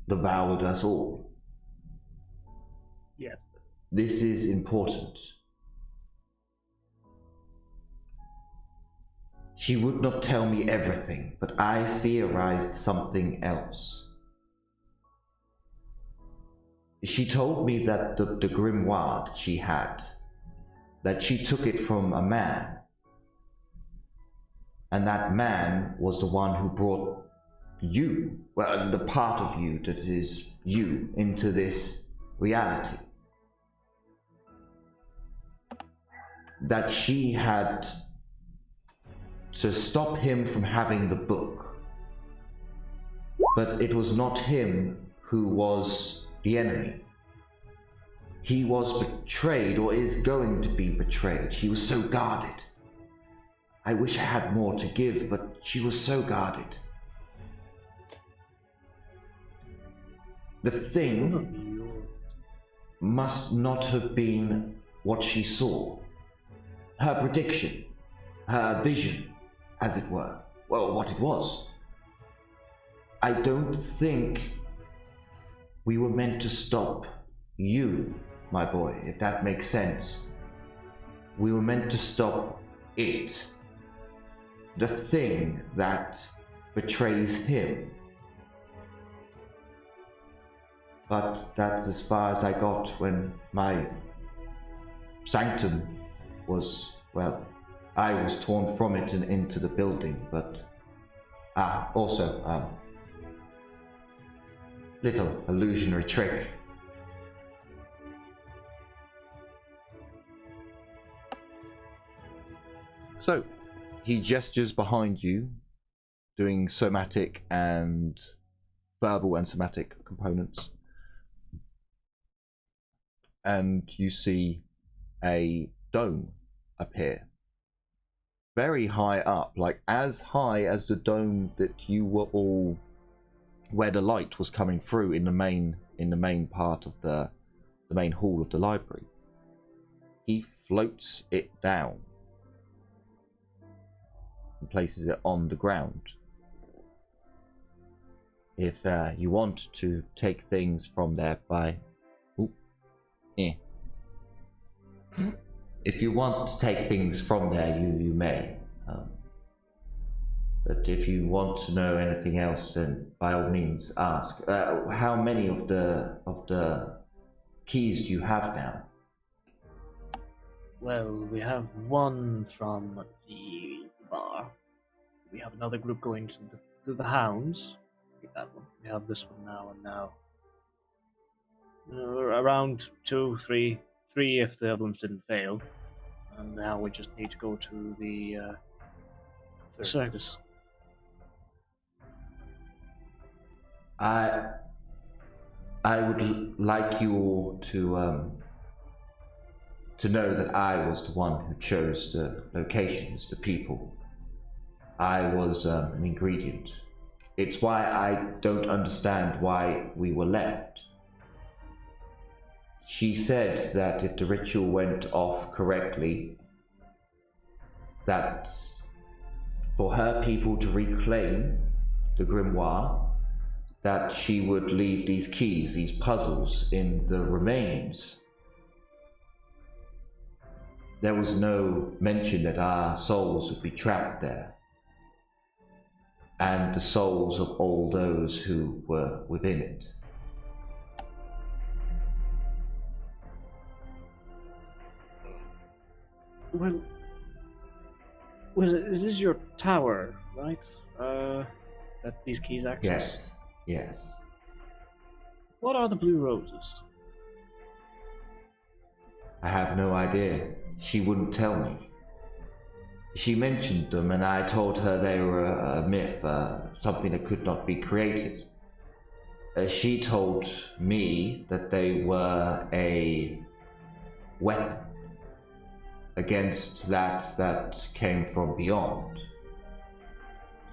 devoured us all. Yes. This is important. She would not tell me everything, but I theorized something else. She told me that the grimoire that she had, that she took it from a man, and that man was the one who brought you, well, the part of you that is you, into this reality. That she had to stop him from having the book. But it was not him who was the enemy. He was betrayed, or is going to be betrayed. She was so guarded. I wish I had more to give, but she was so guarded. The thing must not have been what she saw. Her prediction, her vision, as it were. Well, what it was. I don't think we were meant to stop you, my boy, if that makes sense. We were meant to stop it. The thing that betrays him. But that's as far as I got when my sanctum was, well, I was torn from it and into the building, but also, little illusionary trick. So, he gestures behind you, doing somatic and verbal and somatic components. And you see a dome appear. Very high up, like as high as the dome that you were all, where the light was coming through in the main part of the main hall of the library. He floats it down and places it on the ground. If you want to take things from there by... If you want to take things from there, you may. But if you want to know anything else, then by all means ask. How many of the keys do you have now? Well, we have one from the bar. We have another group going to the hounds. Get that one. We have this one now and now. Around 2, 3 if the other ones didn't fail. And now we just need to go to the circus. I would like you all to know that I was the one who chose the locations, the people. I was an ingredient. It's why I don't understand why we were left. She said that if the ritual went off correctly, that for her people to reclaim the grimoire, that she would leave these keys, these puzzles, in the remains. There was no mention that our souls would be trapped there, and the souls of all those who were within it. Well, this is your tower, right? That these keys access? Yes. What are the blue roses? I have no idea. She wouldn't tell me. She mentioned them and I told her they were a myth, something that could not be created. She told me that they were a weapon against that came from beyond.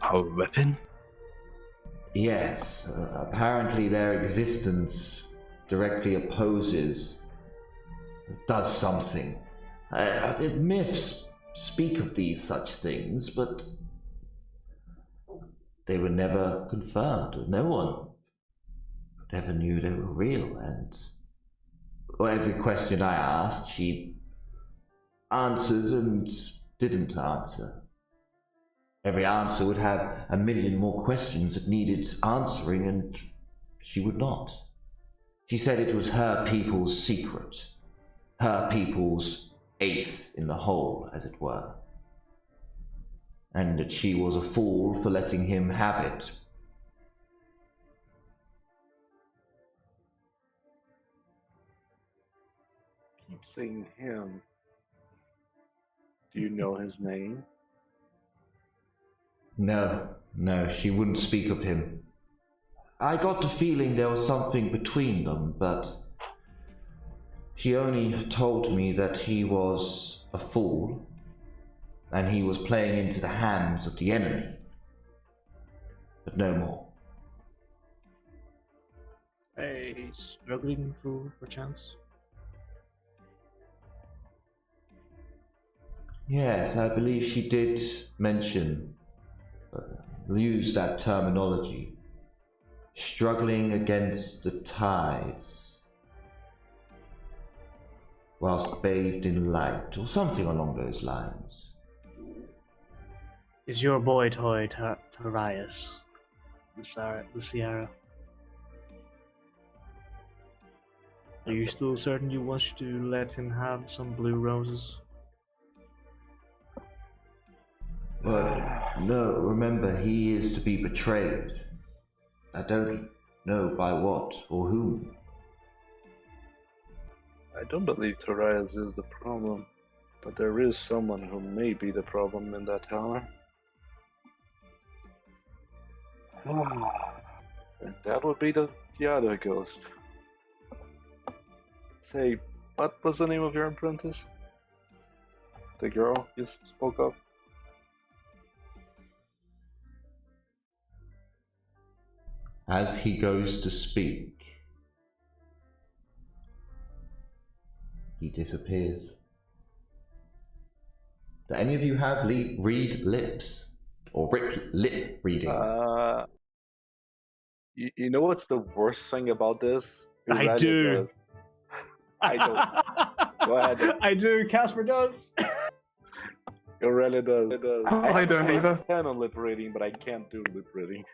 Our weapon? Yes, apparently their existence directly does something. Myths speak of these such things, but they were never confirmed. No one never knew they were real, and every question I asked, she answered and didn't answer. Every answer would have a million more questions that needed answering, and she would not. She said it was her people's secret, her people's ace in the hole, as it were, and that she was a fool for letting him have it. Keep saying him. Do you know his name? No, she wouldn't speak of him. I got the feeling there was something between them, but she only told me that he was a fool, and he was playing into the hands of the enemy. But no more. A struggling fool, perchance? Yes, I believe she did mention, use that terminology. Struggling against the tides, whilst bathed in light, or something along those lines. Is your boy toy Tarius, Luciara? Are you still certain you wish to let him have some blue roses? But no, remember, he is to be betrayed. I don't know by what or whom. I don't believe Torias is the problem, but there is someone who may be the problem in that tower. And that would be the other ghost. Say, what was the name of your apprentice? The girl you spoke of? As he goes to speak, he disappears. Do any of you have read lips? Or lip reading? You know what's the worst thing about this? I do. Does. I don't. Go ahead. I do. Casper does. It really does. It does. I don't either. 10 on lip reading, but I can't do lip reading.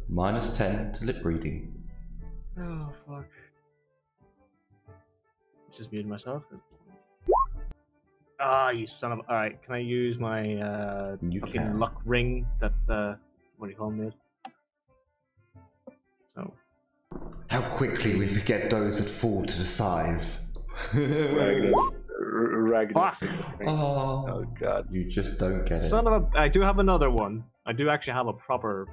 -10 to lip reading. Oh fuck. Just muted myself. Ah, you son of. Alright, can I use my You fucking can. luck ring that what do you call it? So. How quickly we forget those that fall to the scythe. Ragnar. Oh God. You just don't get it. Son of a. I do have another one. I do actually have a proper.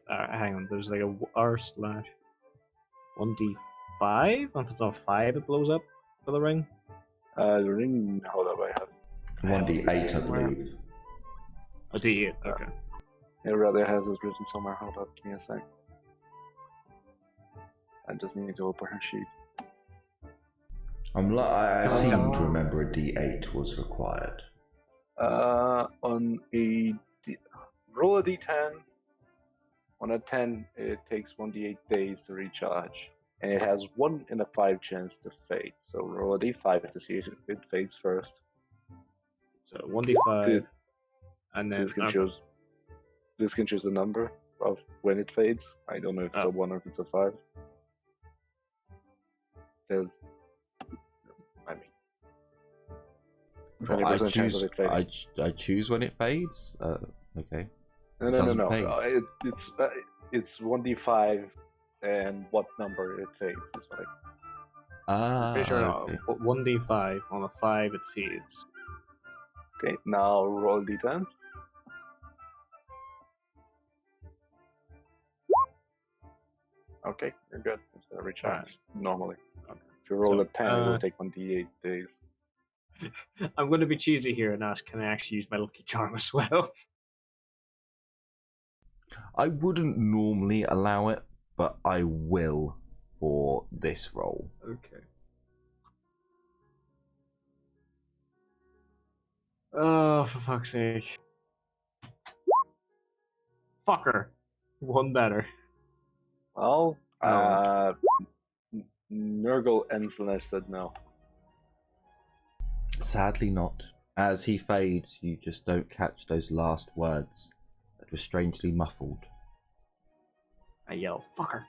Hang on. There's like a r/1d5. If it's on 5, it blows up for the ring. The ring. Hold up, I have. 1d8, I believe. Oh, d8. Okay. It rather has this written somewhere. Hold up, give me a sec. I just need to open her sheet. I seem to remember a d8 was required. On a roll a d10. On a 10, it takes 1d8 days to recharge, and it has 1 in a 5 chance to fade. So roll a d5 to see if it fades first. So 1d5, and then This can choose the number of when it fades. I don't know if it's a 1 or if it's a 5. There's, I mean, 20% chance of it fading. I choose when it fades? Okay. No. doesn't fade. It's 1d5 and what number it fades is what pretty sure okay. 1d5 on a 5 it fades. Okay, now roll d10. Okay, you're good. It's gonna recharge normally. Okay. If you roll a 10, it will take 1d8 days. I'm going to be cheesy here and ask, can I actually use my lucky charm as well? I wouldn't normally allow it, but I will for this roll. Okay. Oh, for fuck's sake. Fucker. One better. Well, Nurgle ends listed now. Sadly not. As he fades, you just don't catch those last words that were strangely muffled. I yell, fucker.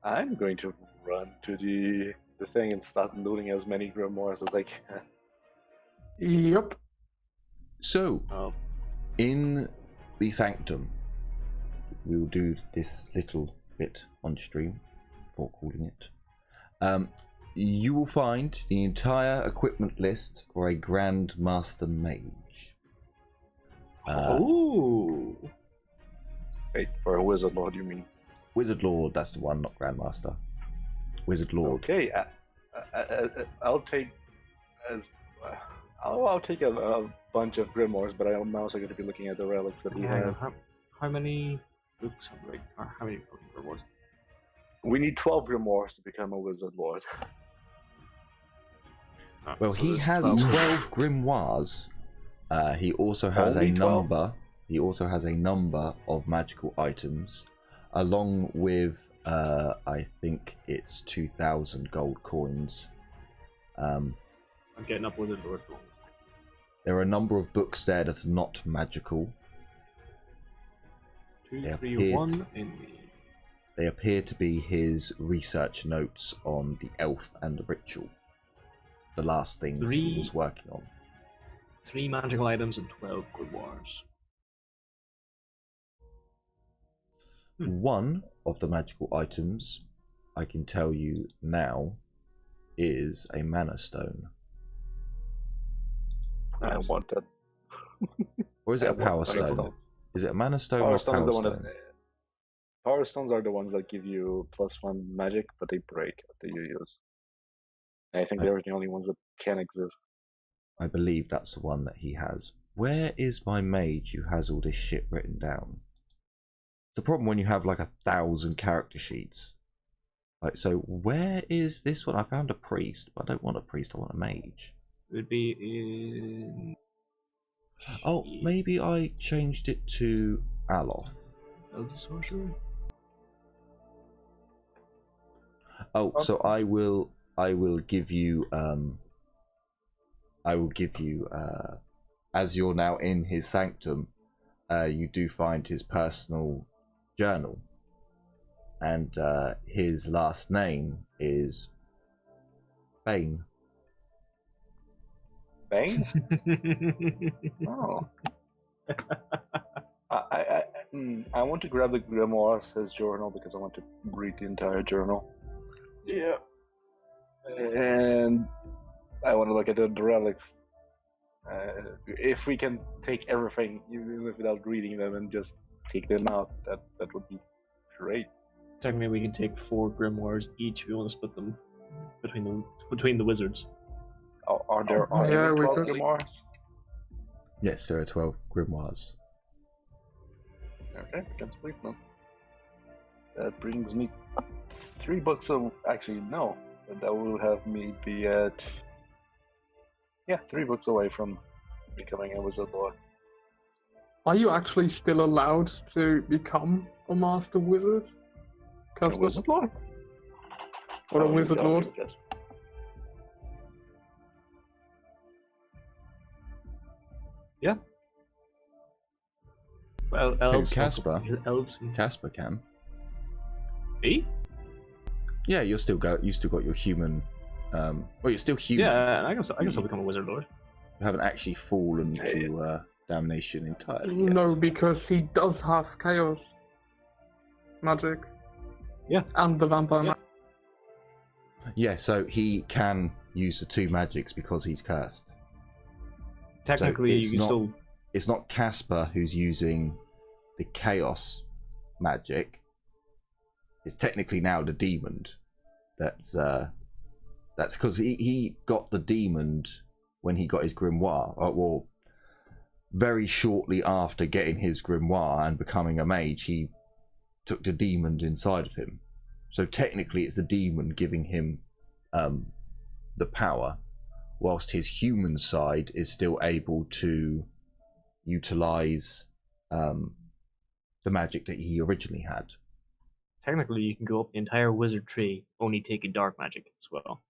I'm going to run to the thing and start looting as many grimoires as I can. Yep. So, in the Sanctum, we will do this little bit on stream before calling it. You will find the entire equipment list for a Grandmaster Mage. Ooh. Wait, for a Wizard Lord, you mean? Wizard Lord, that's the one, not Grandmaster. Wizard Lord. Okay, I'll take I'll take a bunch of grimoires, but I'm also going to be looking at the relics that we have. How many books have we? Or how many fucking grimoires? We need 12 grimoires to become a Wizard Lord. Well, he has 12 grimoires. He also has Only a 12? number. He also has a number of magical items, along with I think it's 2,000 gold coins. I'm getting up Wizard Lord. There are a number of books there that are not magical. 2, 3, 1 in the... They appear to be his research notes on the elf and the ritual. The last things he was working on. 3 magical items and 12 grimoires. One of the magical items, I can tell you now, is a mana stone. I want that. Or is it a power stone? Is it a mana stone or a power stone? Power stones are the ones that give you +1 magic, but they break after you use. I think they're the only ones that can exist. I believe that's the one that he has. Where is my mage who has all this shit written down? It's a problem when you have like 1,000 character sheets. Like, so where is this one? I found a priest, but I don't want a priest, I want a mage. It would be in... Oh, maybe I changed it to Aloth. Elder Sorcerer? Oh, so I will give you as you're now in his sanctum, you do find his personal journal, and his last name is Bane. Bane? Oh. I want to grab the grimoire, his journal, because I want to read the entire journal. Yeah. And I want to look at the relics. If we can take everything, even without reading them, and just take them out, that would be great. Technically, we can take 4 grimoires each if we want to split them between the wizards. Are there 12 grimoires? Yes, there are 12 grimoires. Okay, we can split them. That brings me 3 books of... Actually, no. That will have me be at... Yeah, 3 books away from becoming a Wizard Lord. Are you actually still allowed to become a Master Wizard? A Wizard Lord? Or a Wizard Lord? Yes. Yeah. Well, elves... Casper? Elves. Casper can. Me? Yeah, you still got your human. Well, you're still human. Yeah, and I can still become a Wizard Lord. You haven't actually fallen to damnation entirely yet. No, because he does have chaos magic. Yeah. And the vampire magic. Yeah, so he can use the 2 magics because he's cursed. Technically, so you can still... It's not Casper who's using the chaos magic. is technically now the demon. That's because he got the demon when he got his grimoire. Well, very shortly after getting his grimoire and becoming a mage, he took the demon inside of him. So technically, it's the demon giving him the power, whilst his human side is still able to utilize the magic that he originally had. Technically, you can go up the entire wizard tree, only taking dark magic as well.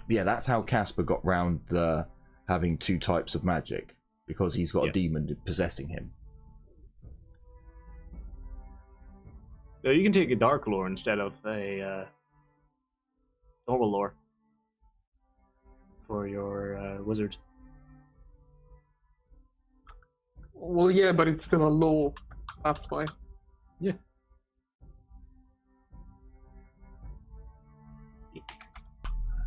Yeah, that's how Casper got round the having two types of magic, because he's got a demon possessing him. So you can take a dark lore instead of a normal lore for your wizard. Well, yeah, but it's still a law. That's why. Yeah.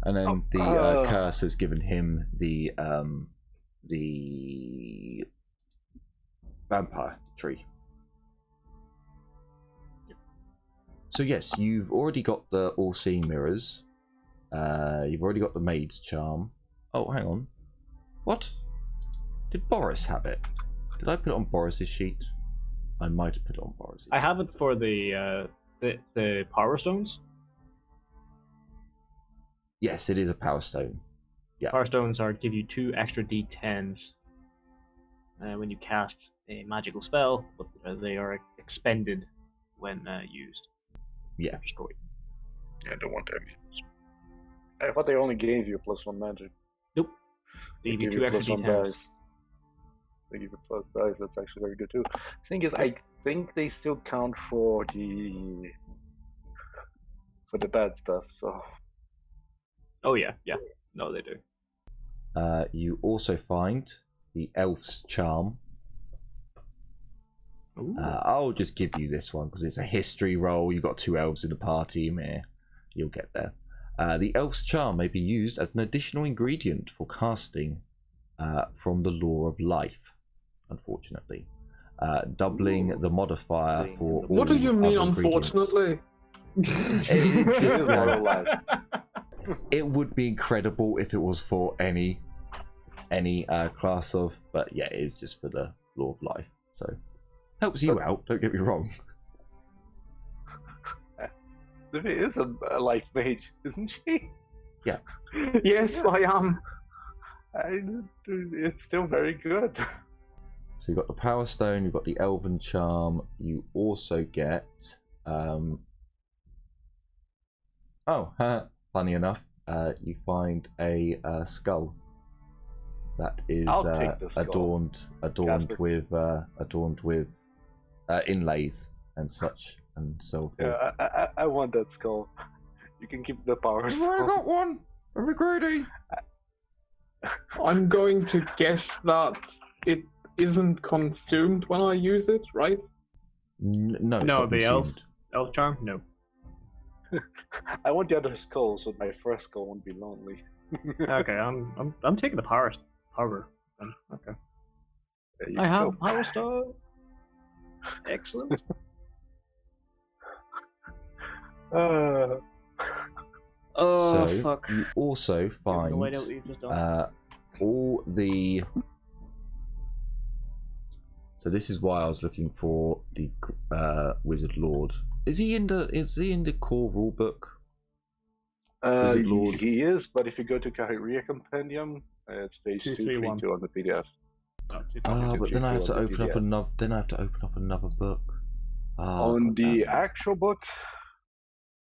And then the curse has given him the vampire tree. So yes, you've already got the all-seeing mirrors. You've already got the maid's charm. Oh, hang on. What? Did Boris have it? Did I put it on Boris's sheet? I might have put it on Boris's. I have it for the power stones. Yes, it is a power stone. Yeah. Power stones give you 2 extra d10s when you cast a magical spell, but they are expended when used. Yeah. Destroyed. Yeah, I don't want that. I thought they only gave you +1 magic. Nope. They give you 2 extra +1 d10s. dice. They give you plus dice. That's actually very good too. The thing is, I think they still count for the bad stuff. So. Oh yeah. No, they do. You also find the elf's charm. I'll just give you this one because it's a history roll. You've got 2 elves in the party. Meh, you'll get there. The elf's charm may be used as an additional ingredient for casting from the Law of Life, unfortunately. Doubling the modifier for all What do you mean, other ingredients. unfortunately? It's just Law of Life. It would be incredible if it was for any class of, but yeah, it is just for the Law of Life. So helps you out, don't get me wrong. It is a life mage, isn't she? Yeah. Yes, I am. It's still very good. So you've got the Power Stone, you've got the Elven Charm, you also get funny enough, you find a skull that is adorned with inlays and such and so forth. Yeah, I want that skull. You can keep the power. I've already got one. I'm greedy. I'm going to guess that it isn't consumed when I use it, right? No, it's No, not the consumed. elf charm? No. I want the other skull so my first skull won't be lonely. Okay, I'm taking the power. Then. Okay. There you I have go. power stone. Excellent. So fuck. you also find Why don't we just done? all the. So this is why I was looking for the Wizard Lord. Is he in the core rulebook? Wizard Lord. He is, but if you go to Career Compendium, it's page 231 232 on the PDF. But then I have to open up PDF. another. Then I have to open up another book. On God the damn. actual book,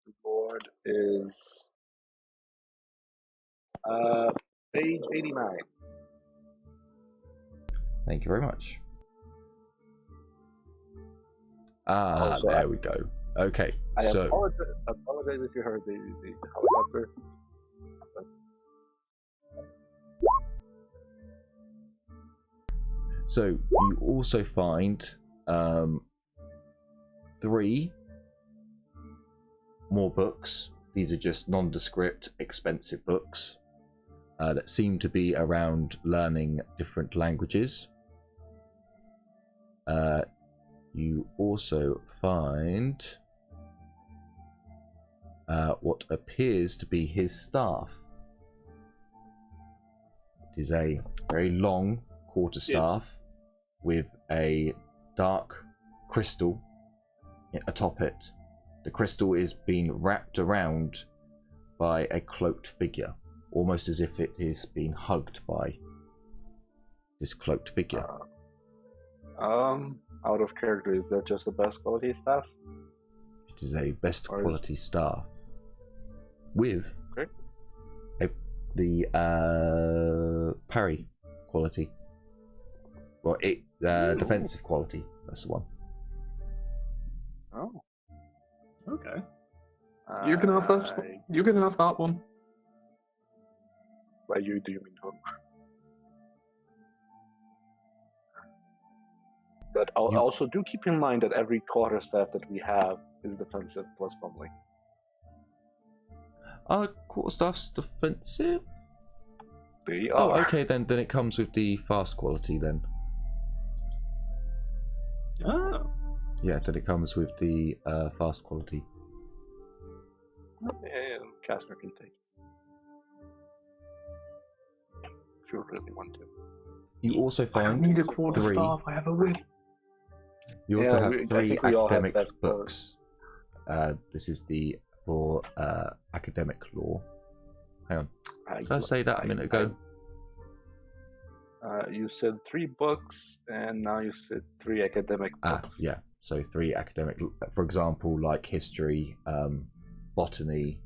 the board is page 89. Thank you very much. Also, There we go. Okay, I so apologize if you heard the helicopter. So you also find 3 more books. These are just nondescript, expensive books that seem to be around learning different languages. You also find what appears to be his staff. It is a very long quarterstaff with a dark crystal atop it. The crystal is being wrapped around by a cloaked figure, almost as if it is being hugged by this cloaked figure. Out of character, is that just the best quality staff? It is a best quality staff with the parry quality. Well, defensive quality. That's the one. Oh, Okay. You can have that. You can have that one. By you, do you mean who? But also do keep in mind that every quarterstaff that we have is defensive plus fumbling. Quarterstaff's defensive? They Oh, are. okay, then it comes with the fast quality then. Oh. Yeah, then it comes with the fast quality. And Casper can take it. If you really want to. You also I don't find need a quarter three. staff. I have a whip. You also Yeah, have I three think we all have academic that for- books. This is for academic law. Hang on. Did I say that a minute ago? You said 3 books, and now you said 3 academic books. Yeah. So 3 academic, for example, like history, botany,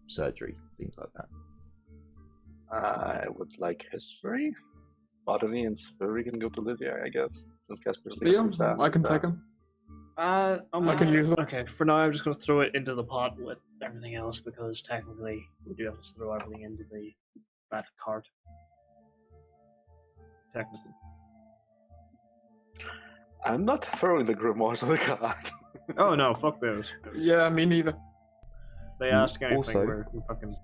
surgery, things like that. I would like history, botany, and surgery can go to Lydia, I guess. Since Casper's the Yeah, staff. I can take them. I can use them. Okay, for now I'm just going to throw it into the pot with everything else because technically we do have to throw everything into that cart. Technically. I'm not throwing the grimoires on the card. Oh no, fuck those. Yeah, me neither. They ask anything, also- we're fucking...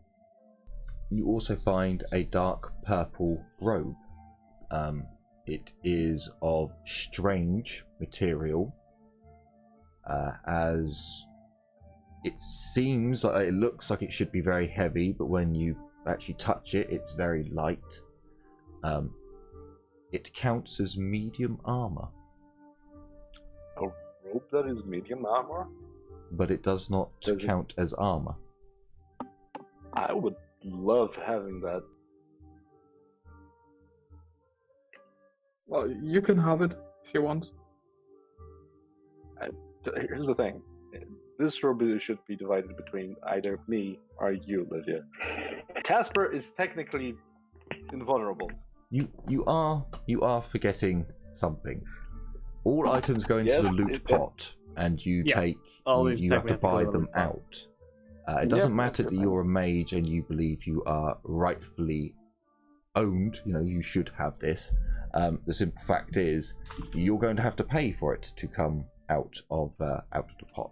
You also find a dark purple robe. It is of strange material, as it seems like it looks like it should be very heavy, but when you actually touch it, it's very light. It counts as medium armor, A robe that is medium armor? but it does not Does it- count as armor. I would love having that. Well, you can have it if you want. Here's the thing. This robe should be divided between either me or you, Lydia. Casper is technically invulnerable. You are forgetting something. All items go into Yes, the loot pot, and you Yeah. Always you have to technically buy have to go to the them loot pot. out. It doesn't Yep, matter that's that right. you're a mage and you believe you are rightfully owned. You know, you should have this. The simple fact is, you're going to have to pay for it to come out of the pot.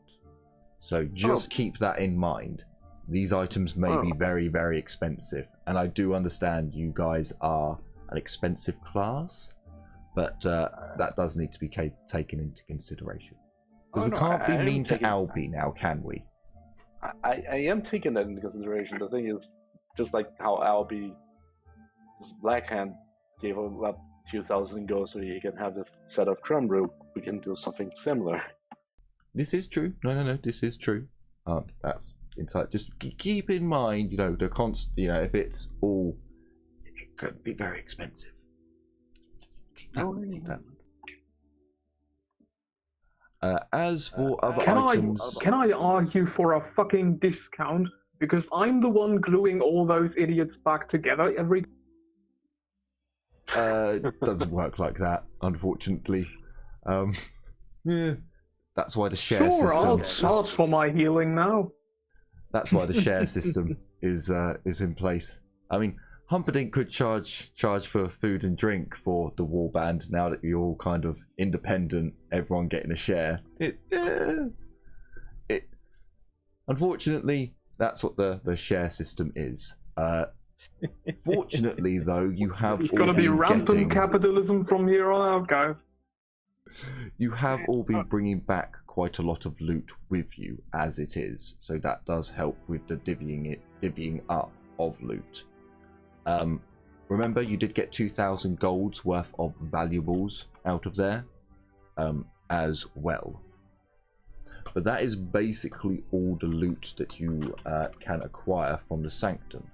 So just keep that in mind. These items may be very, very expensive, and I do understand you guys are an expensive class, but that does need to be taken into consideration. Because we can't be mean to Albie now, can we? I am taking that into consideration. The thing is, just like how Albie's Blackhand gave him up 2,000 gold so he can have the set of Crumb Root, we can do something similar. This is true. No, this is true. That's inside. Just keep in mind, you know, the if it's all, it could be very expensive. Keep that in mind. As for other items, Can I argue for a fucking discount? Because I'm the one gluing all those idiots back together every... it doesn't work like that, unfortunately. Yeah, that's why the share Sure, I'll system. charge for my healing now. That's why the share system is in place. I mean, Humperdinck could charge for food and drink for the warband now that you're all kind of independent, everyone getting a share. Unfortunately, that's what the share system is. Fortunately, though, you have It's all gonna be been rampant getting. capitalism from here on out, guys. You have all been bringing back quite a lot of loot with you as it is, so that does help with the divvying up of loot. Remember, you did get 2,000 golds worth of valuables out of there as well. But that is basically all the loot that you can acquire from the Sanctum.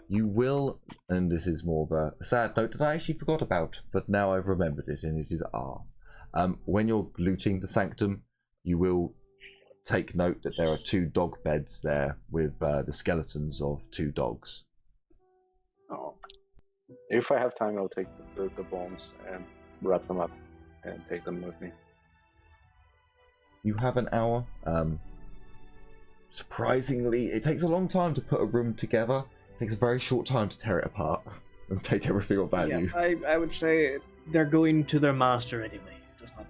You will, and this is more of a sad note that I actually forgot about, but now I've remembered it, and it is when you're looting the Sanctum, you will take note that there are 2 dog beds there with the skeletons of 2 dogs. Oh. If I have time, I'll take the bones and wrap them up and take them with me. You have an hour. Surprisingly, it takes a long time to put a room together. It takes a very short time to tear it apart and take everything of value. Yeah, I would say they're going to their master anyway. It does not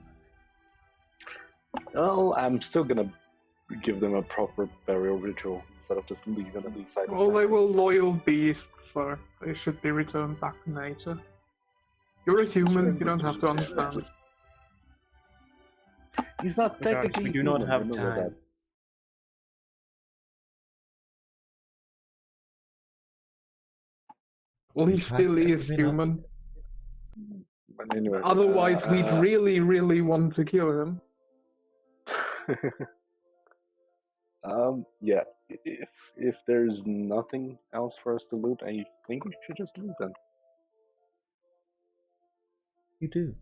matter. Well, I'm still gonna give them a proper burial ritual instead of just leaving them inside. Well, they were loyal beasts, so they should be returned back to nature. You're a human, you don't have to understand. He's not technically. We do not have time. Well, he still is human. But anyway, Otherwise, we'd really, really want to kill him. Yeah. If there's nothing else for us to loot, I think we should just loot them. You do.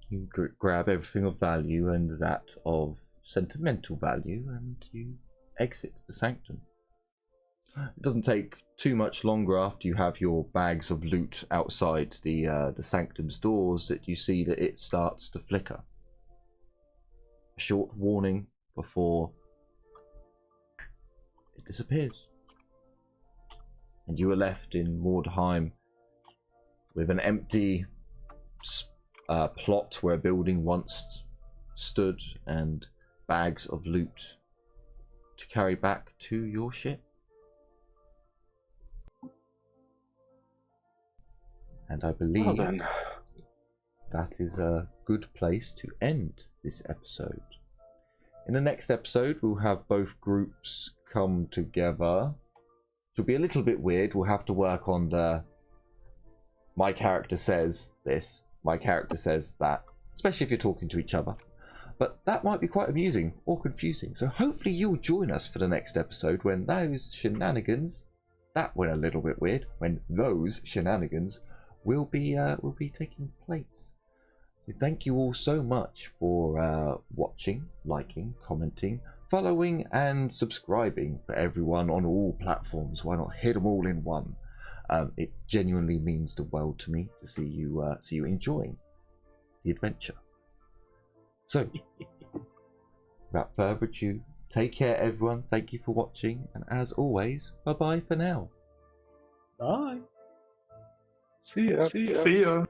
You grab everything of value and that of sentimental value, and you exit the Sanctum. It doesn't take too much longer after you have your bags of loot outside the Sanctum's doors that you see that it starts to flicker. A short warning before it disappears. And you are left in Mordheim with an empty plot where a building once stood and bags of loot to carry back to your ship. And I believe that is a good place to end this episode. In the next episode, we'll have both groups come together. It'll be a little bit weird. We'll have to work on the my character says this, my character says that, especially if you're talking to each other. But that might be quite amusing or confusing. So hopefully you'll join us for the next episode when those shenanigans, that went a little bit weird, when those shenanigans will be taking place. So thank you all so much for watching, liking, commenting, following and subscribing for everyone on all platforms. Why not hit them all in one? It genuinely means the world to me to see you enjoying the adventure. So without further ado, take care everyone, thank you for watching, and as always, bye bye for now. Bye. See ya. See ya.